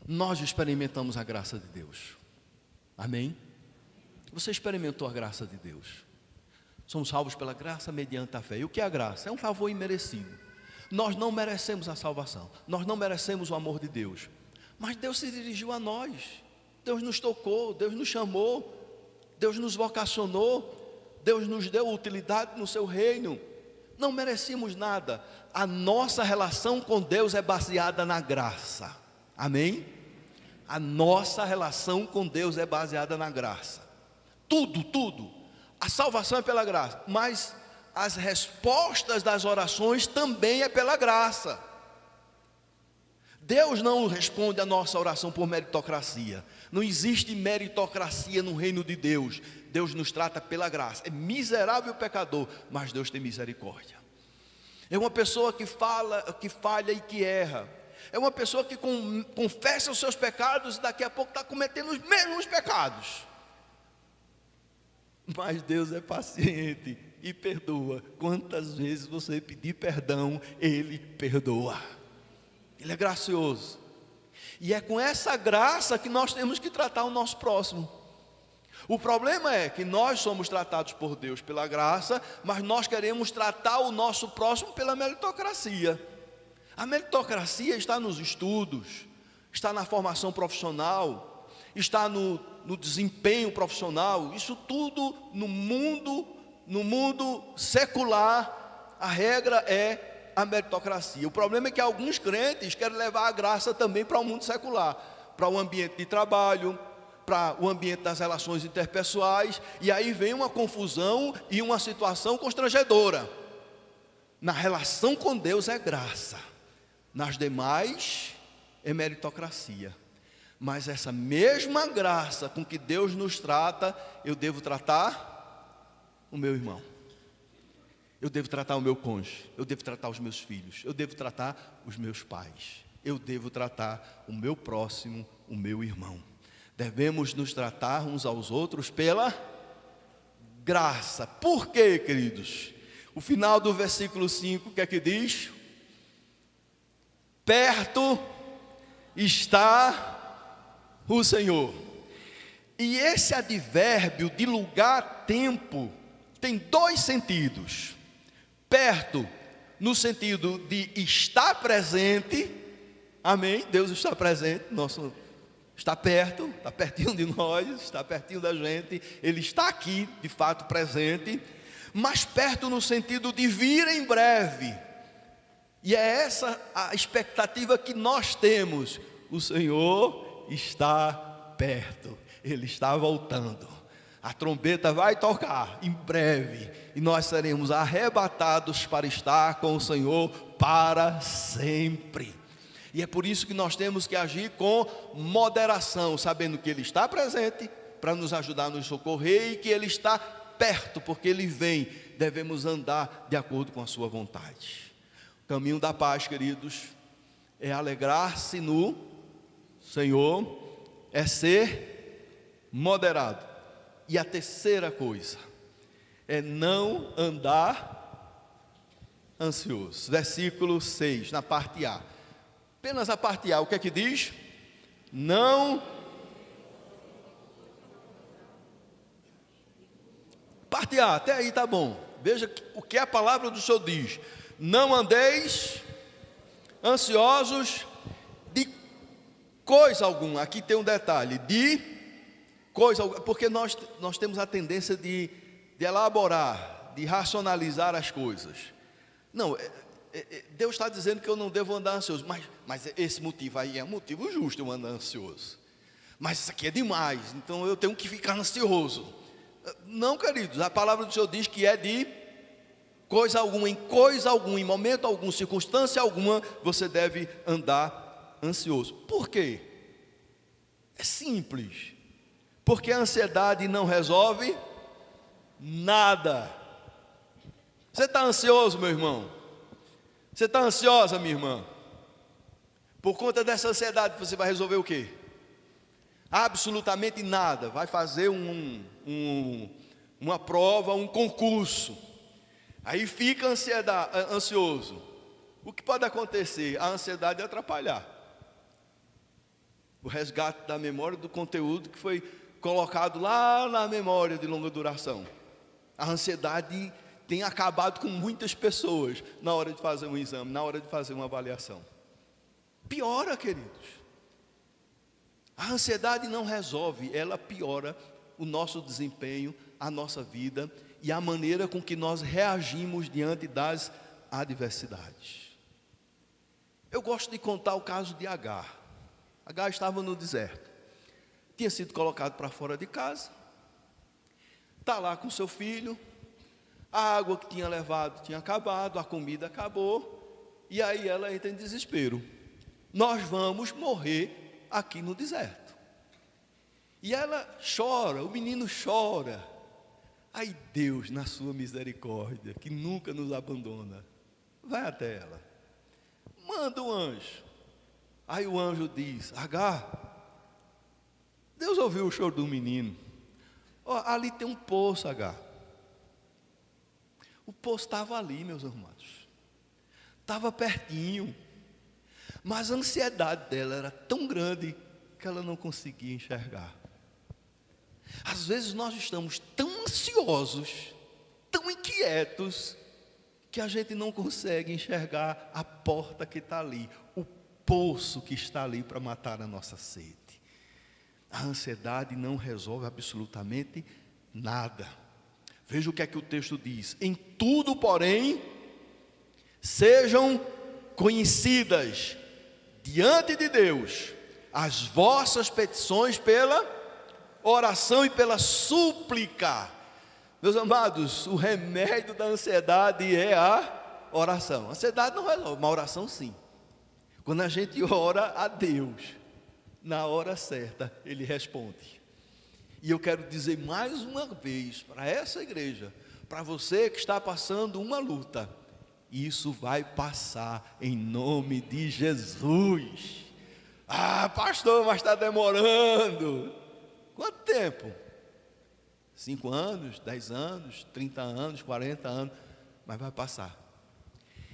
Nós experimentamos a graça de Deus. Amém? Você experimentou a graça de Deus. Somos salvos pela graça mediante a fé. E o que é a graça? É um favor imerecido. Nós não merecemos a salvação. Nós não merecemos o amor de Deus. Mas Deus se dirigiu a nós. Deus nos tocou, Deus nos chamou, Deus nos vocacionou, Deus nos deu utilidade no seu reino. Não merecíamos nada. A nossa relação com Deus é baseada na graça. Amém? A nossa relação com Deus é baseada na graça. Tudo. A salvação é pela graça, mas as respostas das orações também é pela graça. Deus não responde a nossa oração por meritocracia. Não existe meritocracia no reino de Deus. Deus nos trata pela graça. É miserável pecador, mas Deus tem misericórdia. É uma pessoa que falha e que erra. É uma pessoa que confessa os seus pecados e daqui a pouco está cometendo os mesmos pecados. Mas Deus é paciente e perdoa. Quantas vezes você pedir perdão, Ele perdoa. Ele é gracioso. E é com essa graça que nós temos que tratar o nosso próximo. O problema é que nós somos tratados por Deus pela graça, mas nós queremos tratar o nosso próximo pela meritocracia. A meritocracia está nos estudos, está na formação profissional, está no desempenho profissional. Isso tudo no mundo secular, a regra é a meritocracia. O problema é que alguns crentes querem levar a graça também para o mundo secular, para o ambiente de trabalho, para o ambiente das relações interpessoais, e aí vem uma confusão e uma situação constrangedora. Na relação com Deus é graça, Nas demais é meritocracia. Mas essa mesma graça com que Deus nos trata, eu devo tratar o meu irmão. Eu devo tratar o meu cônjuge. Eu devo tratar os meus filhos. Eu devo tratar os meus pais. Eu devo tratar o meu próximo, o meu irmão. Devemos nos tratar uns aos outros pela graça. Por quê, queridos? O final do versículo 5, o que é que diz? Perto está o Senhor. E esse advérbio de lugar, tempo, tem dois sentidos. Perto, no sentido de estar presente. Amém? Deus está presente, está perto, está pertinho de nós, está pertinho da gente. Ele está aqui, de fato, presente. Mas perto no sentido de vir em breve. E é essa a expectativa que nós temos. O Senhor está perto, Ele está voltando. A trombeta vai tocar em breve, e nós seremos arrebatados para estar com o Senhor para sempre. E é por isso que nós temos que agir com moderação, sabendo que Ele está presente para nos ajudar a nos socorrer, e que Ele está perto, porque Ele vem. Devemos andar de acordo com a sua vontade. O caminho da paz, queridos, é alegrar-se no Senhor, é ser moderado. E a terceira coisa é não andar ansioso. Versículo 6, na parte A. Apenas a parte A, o que é que diz? Não. Parte A, até aí tá bom. Veja o que a palavra do Senhor diz. Não andeis ansiosos de coisa alguma. Aqui tem um detalhe, de coisa alguma, porque nós temos a tendência de elaborar, de racionalizar as coisas. Não, Deus está dizendo que eu não devo andar ansioso, mas esse motivo aí é um motivo justo eu andar ansioso. Mas isso aqui é demais, então eu tenho que ficar ansioso. Não, queridos, a palavra do Senhor diz que é de coisa alguma, em momento algum, circunstância alguma, você deve andar ansioso. Por quê? É simples. Porque a ansiedade não resolve nada. Você está ansioso, meu irmão? Você está ansiosa, minha irmã? Por conta dessa ansiedade, você vai resolver o quê? Absolutamente nada. Vai fazer uma prova, um concurso. Aí fica ansioso. O que pode acontecer? A ansiedade é atrapalhar o resgate da memória do conteúdo que foi colocado lá na memória de longa duração. A ansiedade tem acabado com muitas pessoas na hora de fazer um exame, na hora de fazer uma avaliação. Piora, queridos. A ansiedade não resolve, ela piora o nosso desempenho, a nossa vida e a maneira com que nós reagimos diante das adversidades. Eu gosto de contar o caso de Agar. Agar estava no deserto, tinha sido colocado para fora de casa, está lá com seu filho, a água que tinha levado tinha acabado, a comida acabou, e aí ela entra em desespero. Nós vamos morrer aqui no deserto. E ela chora, o menino chora. Aí Deus, na sua misericórdia, que nunca nos abandona, vai até ela, manda um anjo. Aí o anjo diz: Agar, Deus ouviu o choro do menino. Ali tem um poço, Agar. O poço estava ali, meus irmãos, estava pertinho, mas a ansiedade dela era tão grande que ela não conseguia enxergar. Às vezes nós estamos tão ansiosos, tão inquietos, que a gente não consegue enxergar a porta que está ali, o poço que está ali para matar a nossa sede. A ansiedade não resolve absolutamente nada. Veja o que é que o texto diz: em tudo, porém, sejam conhecidas diante de Deus as vossas petições pela oração e pela súplica. Meus amados, o remédio da ansiedade é a oração. A ansiedade não resolve, mas a oração sim. Quando a gente ora a Deus, na hora certa, Ele responde. E eu quero dizer mais uma vez para essa igreja, para você que está passando uma luta, isso vai passar em nome de Jesus. Ah, pastor, mas está demorando. Quanto tempo? 5 anos, 10 anos, 30 anos, 40 anos, mas vai passar.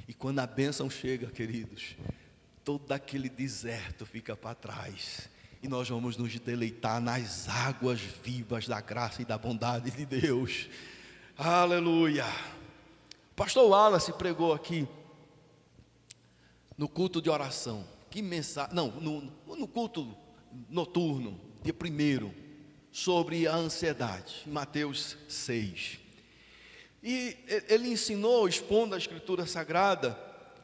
E quando a bênção chega, queridos, todo aquele deserto fica para trás. E nós vamos nos deleitar nas águas vivas da graça e da bondade de Deus. Aleluia. Pastor Wallace pregou aqui no culto de oração. Que mensagem? Não, no culto noturno, dia 1º, sobre a ansiedade, Mateus 6. E ele ensinou, expondo a Escritura Sagrada,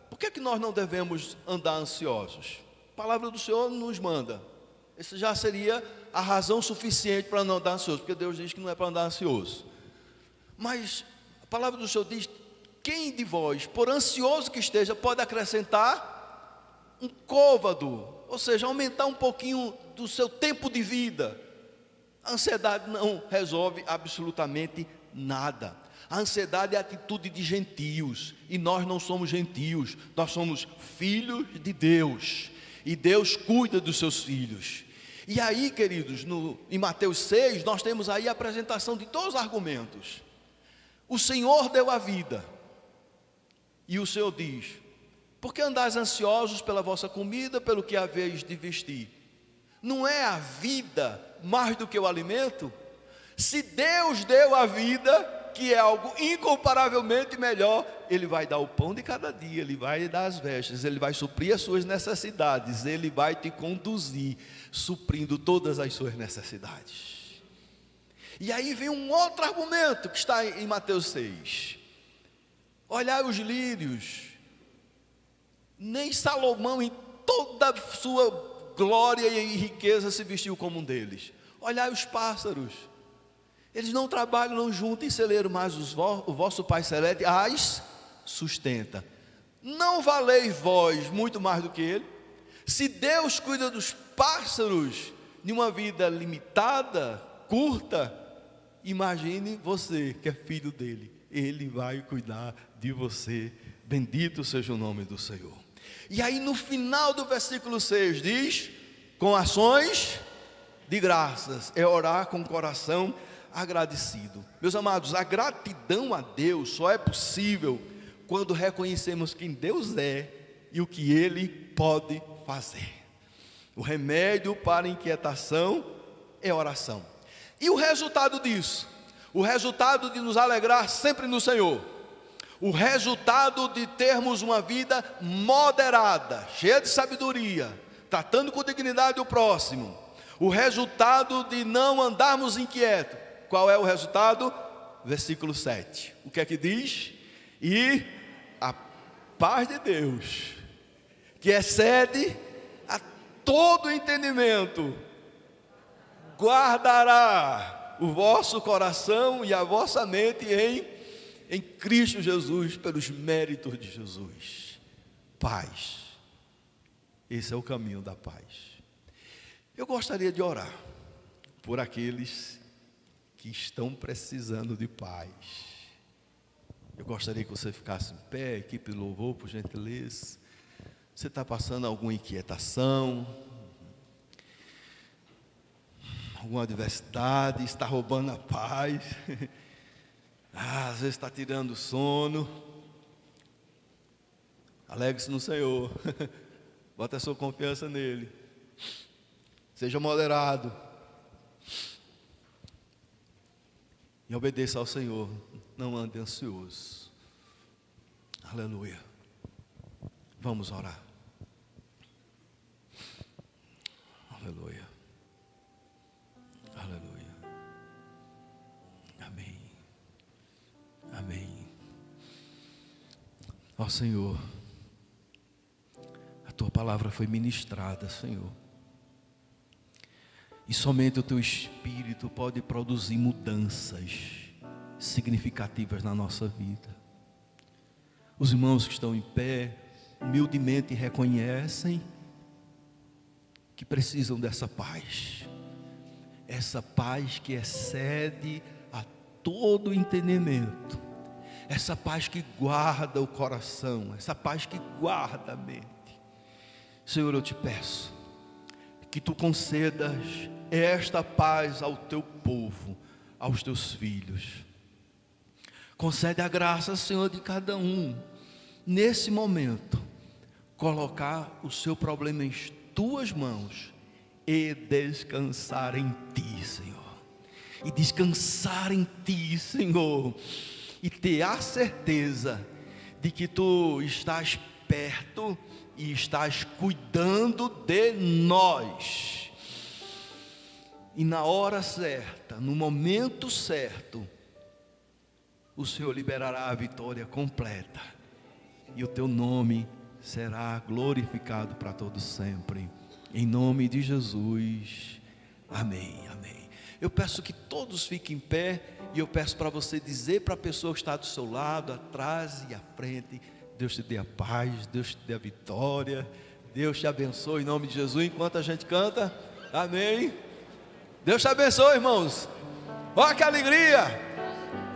por que nós não devemos andar ansiosos? A palavra do Senhor nos manda. Essa já seria a razão suficiente para não andar ansioso, porque Deus diz que não é para andar ansioso. Mas a palavra do Senhor diz: quem de vós, por ansioso que esteja, pode acrescentar um côvado, ou seja, aumentar um pouquinho do seu tempo de vida? A ansiedade não resolve absolutamente nada. A ansiedade é a atitude de gentios, e nós não somos gentios, nós somos filhos de Deus, e Deus cuida dos seus filhos. E aí, queridos, em Mateus 6, nós temos aí a apresentação de 2 argumentos. O Senhor deu a vida, e o Senhor diz: por que andais ansiosos pela vossa comida, pelo que haveis de vestir? Não é a vida mais do que o alimento? Se Deus deu a vida, que é algo incomparavelmente melhor, Ele vai dar o pão de cada dia, Ele vai dar as vestes, Ele vai suprir as suas necessidades, Ele vai te conduzir, suprindo todas as suas necessidades. E aí vem um outro argumento que está em Mateus 6. Olhai os lírios, nem Salomão em toda a sua glória e riqueza se vestiu como um deles. Olhai os pássaros, eles não trabalham, não juntam em celeiro, mas o vosso Pai Celeste as sustenta. Não valeis vós muito mais do que Ele? Se Deus cuida dos pássaros de uma vida limitada, curta, imagine você que é filho dele. Ele vai cuidar de você. Bendito seja o nome do Senhor. E aí no final do versículo 6 diz: com ações de graças, é orar com o coração agradecido. Meus amados, a gratidão a Deus só é possível quando reconhecemos quem Deus é e o que Ele pode fazer. O remédio para a inquietação é oração. E o resultado disso? O resultado de nos alegrar sempre no Senhor. O resultado de termos uma vida moderada, cheia de sabedoria, tratando com dignidade o próximo. O resultado de não andarmos inquietos. Qual é o resultado? Versículo 7. O que é que diz? E a paz de Deus, que excede a todo entendimento, guardará o vosso coração e a vossa mente em Cristo Jesus, pelos méritos de Jesus. Paz. Esse é o caminho da paz. Eu gostaria de orar por aqueles que estão precisando de paz. Eu gostaria que você ficasse em pé, equipe de louvor, por gentileza. Você está passando alguma inquietação, alguma adversidade, está roubando a paz, às vezes está tirando o sono. Alegre-se no Senhor, bota a sua confiança nele, seja moderado e obedeça ao Senhor, não ande ansioso. Aleluia. Vamos orar. Aleluia. Aleluia. Amém. Amém. Ó Senhor, a Tua palavra foi ministrada, Senhor. E somente o Teu Espírito pode produzir mudanças significativas na nossa vida. Os irmãos que estão em pé, humildemente reconhecem que precisam dessa paz. Essa paz que excede a todo entendimento. Essa paz que guarda o coração, essa paz que guarda a mente. Senhor, eu te peço que tu concedas esta paz ao teu povo, aos teus filhos. Concede a graça, Senhor, de cada um, nesse momento, colocar o seu problema em tuas mãos e descansar em ti, Senhor. E descansar em ti, Senhor. E ter a certeza de que tu estás perto e estás cuidando de nós. E na hora certa, no momento certo, o Senhor liberará a vitória completa. E o teu nome será glorificado para todos sempre. Em nome de Jesus. Amém, amém. Eu peço que todos fiquem em pé. E eu peço para você dizer para a pessoa que está do seu lado, atrás e à frente: Deus te dê a paz, Deus te dê a vitória, Deus te abençoe em nome de Jesus. Enquanto a gente canta, amém. Deus te abençoe, irmãos. Olha que alegria.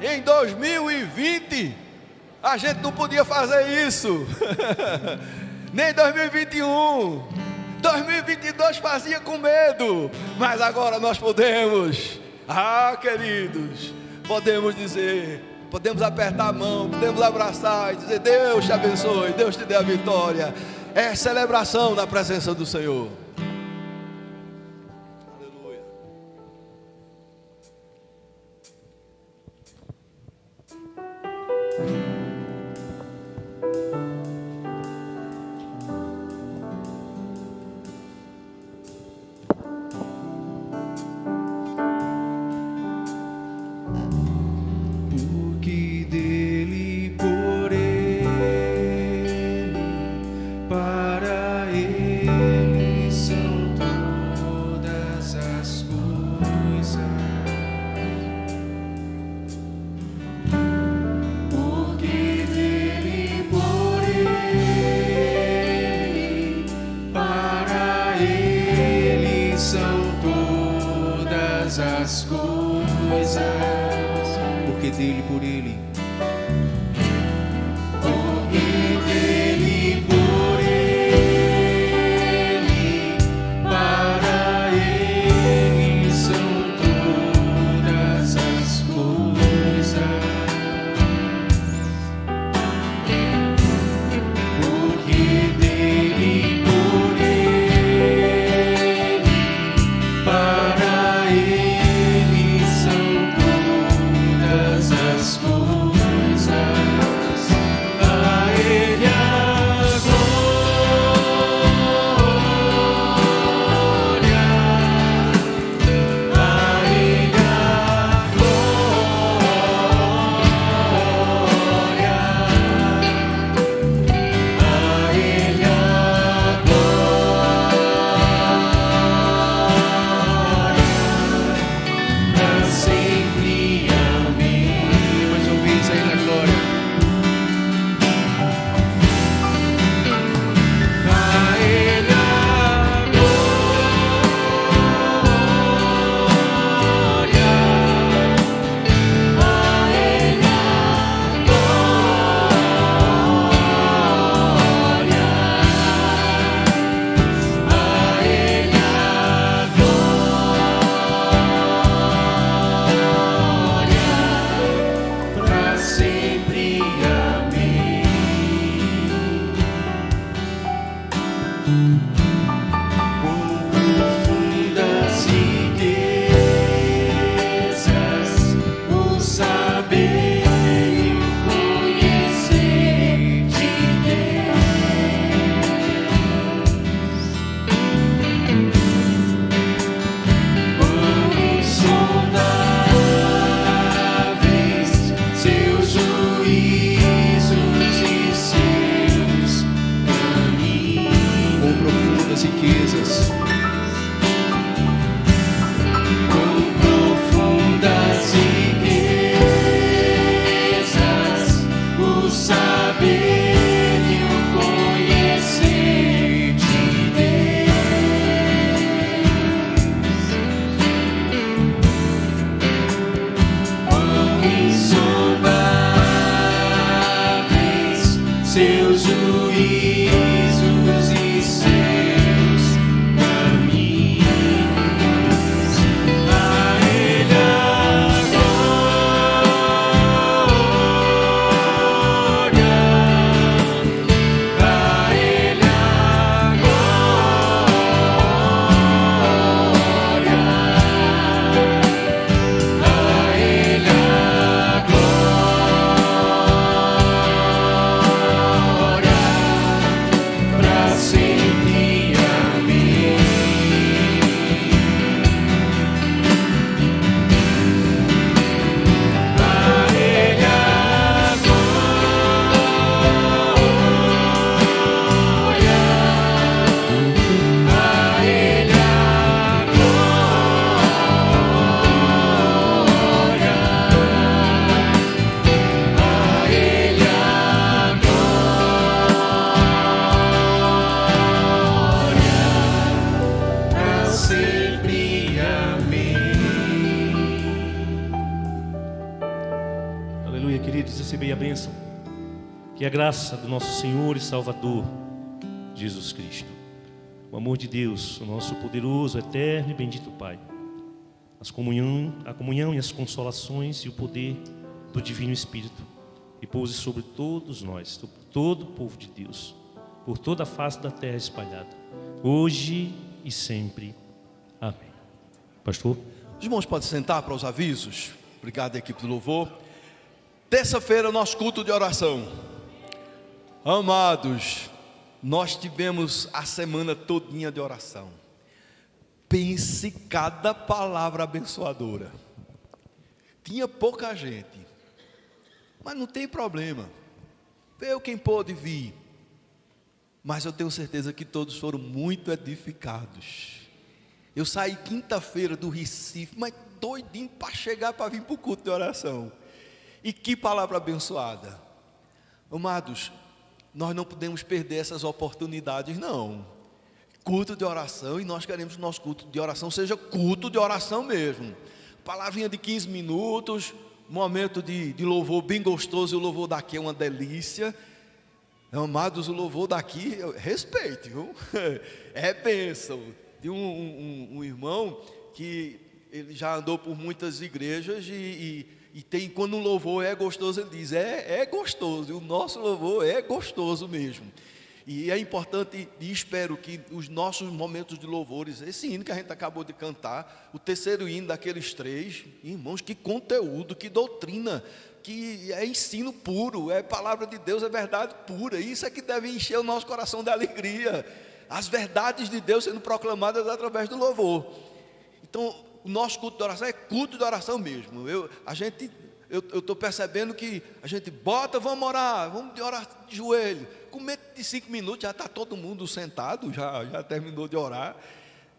Em 2020 a gente não podia fazer isso. Nem 2021, 2022 fazia com medo, mas agora nós podemos. Queridos, podemos dizer, podemos apertar a mão, podemos abraçar e dizer: Deus te abençoe, Deus te dê a vitória. É celebração na presença do Senhor. Aleluia. as coisas, porque dele, por ele, porque dele, por ele, para ele são todas as coisas. Porque dele, por ele, para ele são todas as coisas. A ele a glória, a ele a glória, a ele a glória, pra sempre. Amém. mais ouvintes aí na glória. A ele a glória, a ele a glória, a ele a glória, pra sempre. Amém. Profundas riquezas, o saber e o conhecer de Deus. Quão insondáveis seus juízos e seus caminhos. Quão Que a graça do nosso Senhor e Salvador, Jesus Cristo, o amor de Deus, o nosso poderoso, eterno e bendito Pai, a comunhão e as consolações e o poder do Divino Espírito, e pouse sobre todos nós, sobre todo o povo de Deus, por toda a face da terra espalhada, hoje e sempre. Amém. Pastor? Os irmãos podem sentar para os avisos. Obrigado, equipe do louvor. Terça-feira, nosso culto de oração. Amados, nós tivemos a semana todinha de oração. Pense cada palavra abençoadora. Tinha pouca gente, mas não tem problema. Veio quem pôde vir. Mas eu tenho certeza que todos foram muito edificados. Eu saí quinta-feira do Recife, mas doidinho para chegar para vir para o culto de oração. E que palavra abençoada. Amados, nós não podemos perder essas oportunidades, não. Culto de oração, e nós queremos que o nosso culto de oração seja culto de oração mesmo. Palavrinha de 15 minutos, momento de louvor bem gostoso, e o louvor daqui é uma delícia. Amados, o louvor daqui, respeite, viu? É bênção. Tem um irmão que ele já andou por muitas igrejas e tem, quando um louvor é gostoso, ele diz, é gostoso, e o nosso louvor é gostoso mesmo. E é importante, e espero que os nossos momentos de louvores, esse hino que a gente acabou de cantar, o terceiro hino daqueles 3, irmãos, que conteúdo, que doutrina, que é ensino puro, é palavra de Deus, é verdade pura. Isso é que deve encher o nosso coração de alegria, as verdades de Deus sendo proclamadas através do louvor. Então, o nosso culto de oração é culto de oração mesmo. Eu estou percebendo que a gente bota, vamos orar, vamos orar de joelho. Com menos de 5 minutos já está todo mundo sentado, já terminou de orar.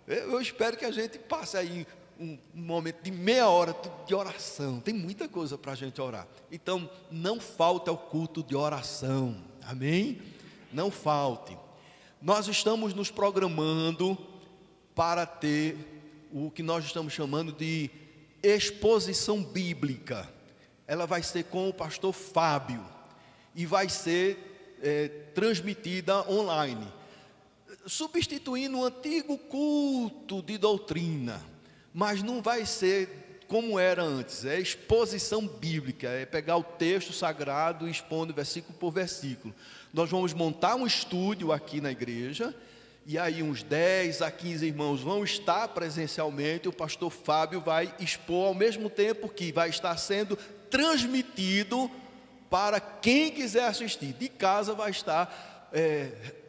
Eu espero que a gente passe aí um momento de meia hora de oração. Tem muita coisa para a gente orar. Então, não falte ao culto de oração. Amém? Não falte. Nós estamos nos programando para ter o que nós estamos chamando de exposição bíblica. Ela vai ser com o pastor Fábio e vai ser transmitida online, substituindo o antigo culto de doutrina, mas não vai ser como era antes, é exposição bíblica, é pegar o texto sagrado e expondo versículo por versículo. Nós vamos montar um estúdio aqui na igreja, e aí uns 10 a 15 irmãos vão estar presencialmente, o pastor Fábio vai expor ao mesmo tempo que vai estar sendo transmitido para quem quiser assistir. De casa vai estar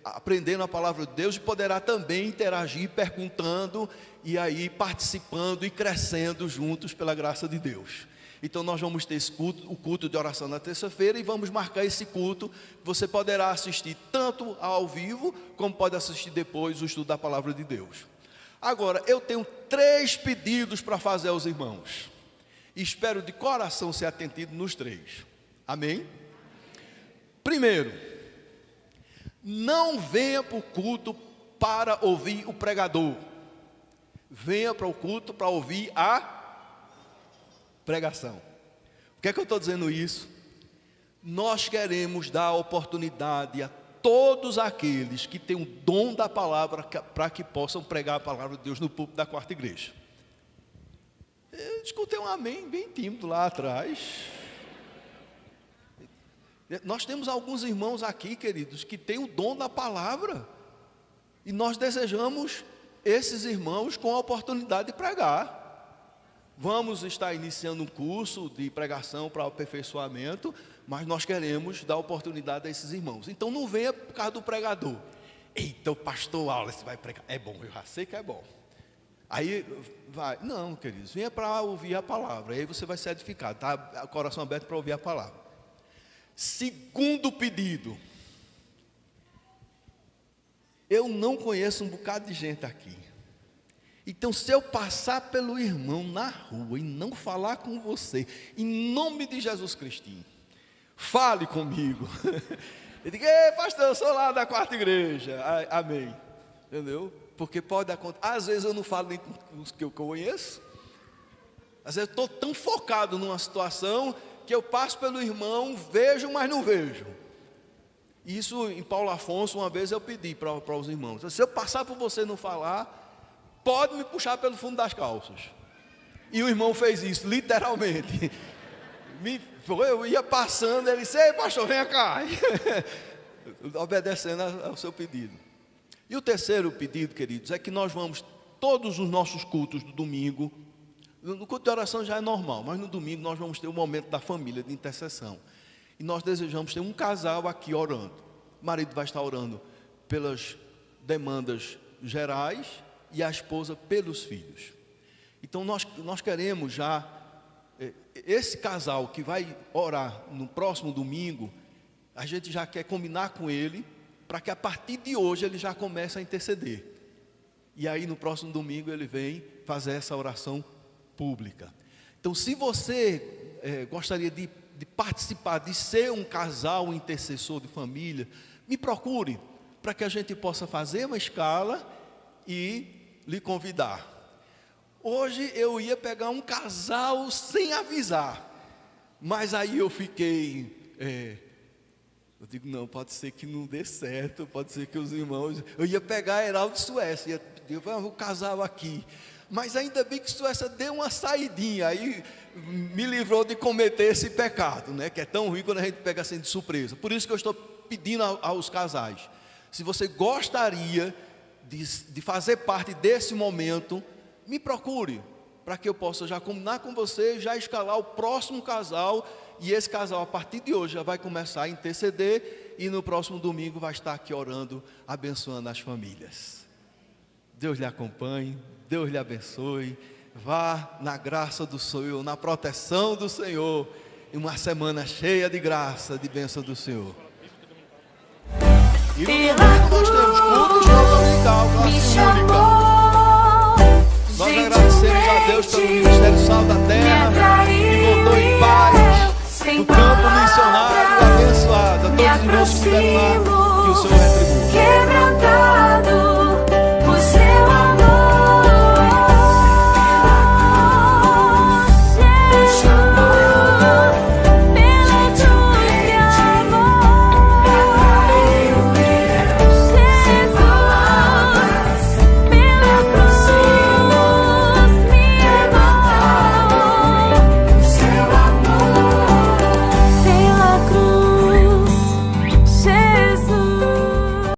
aprendendo a palavra de Deus e poderá também interagir, perguntando, e aí participando e crescendo juntos pela graça de Deus. Então nós vamos ter esse culto, o culto de oração na terça-feira, e vamos marcar esse culto. Você poderá assistir tanto ao vivo, como pode assistir depois o estudo da palavra de Deus. Agora, eu tenho 3 pedidos para fazer aos irmãos. Espero de coração ser atendido nos 3. Amém? Primeiro, não venha para o culto para ouvir o pregador. Venha para o culto para ouvir a pregação. Por que é que eu estou dizendo isso? Nós queremos dar oportunidade a todos aqueles que têm o dom da palavra para que possam pregar a palavra de Deus no púlpito da Quarta Igreja. Eu escutei um amém bem tímido lá atrás. Nós temos alguns irmãos aqui, queridos, que têm o dom da palavra, e nós desejamos esses irmãos com a oportunidade de pregar. Vamos estar iniciando um curso de pregação para aperfeiçoamento, mas nós queremos dar oportunidade a esses irmãos. Então não venha por causa do pregador. Eita, o pastor Wallace vai pregar. É bom, eu já sei que é bom. Aí vai. Não, queridos, venha para ouvir a palavra. Aí você vai ser edificado, tá? Coração aberto para ouvir a palavra. Segundo pedido. Eu não conheço um bocado de gente aqui. Então, se eu passar pelo irmão na rua e não falar com você, em nome de Jesus Cristinho, fale comigo. Eu digo, ei, pastor, eu sou lá da Quarta Igreja. Amém. Entendeu? Porque pode acontecer. Às vezes eu não falo nem com os que eu conheço. Às vezes eu estou tão focado numa situação que eu passo pelo irmão, vejo, mas não vejo. Isso em Paulo Afonso, uma vez eu pedi para os irmãos: se eu passar por você não falar, pode me puxar pelo fundo das calças. E o irmão fez isso, literalmente. Eu ia passando, ele disse: ei, pastor, venha cá. Obedecendo ao seu pedido. E o terceiro pedido, queridos, é que nós vamos, todos os nossos cultos do domingo, no culto de oração já é normal, mas no domingo nós vamos ter o momento da família, de intercessão. E nós desejamos ter um casal aqui orando. O marido vai estar orando pelas demandas gerais e a esposa pelos filhos. Então nós queremos já, esse casal que vai orar no próximo domingo, a gente já quer combinar com ele, para que a partir de hoje ele já comece a interceder. E aí no próximo domingo ele vem fazer essa oração pública. Então, se você gostaria de participar, de ser um casal intercessor de família, me procure, para que a gente possa fazer uma escala e lhe convidar. Hoje eu ia pegar um casal sem avisar, mas aí eu fiquei... eu digo, não, pode ser que não dê certo, pode ser que os irmãos... Eu ia pegar Heraldo e Suécia, ia pedir, o casal aqui. Mas ainda bem que Suécia deu uma saidinha, aí me livrou de cometer esse pecado, né? Que é tão ruim quando a gente pega assim de surpresa. Por isso que eu estou pedindo aos casais, se você gostaria de fazer parte desse momento, me procure, para que eu possa já combinar com você, já escalar o próximo casal, e esse casal a partir de hoje já vai começar a interceder, e no próximo domingo vai estar aqui orando, abençoando as famílias. Deus lhe acompanhe, Deus lhe abençoe, vá na graça do Senhor, na proteção do Senhor, e uma semana cheia de graça, de bênção do Senhor. E no domingo nós temos cultos dominical, classe única. Nós agradecemos a Deus pelo Ministério Sal da Terra, que voltou em paz, do campo missionário abençoado. A todos os irmãos que estiveram lá, que o Senhor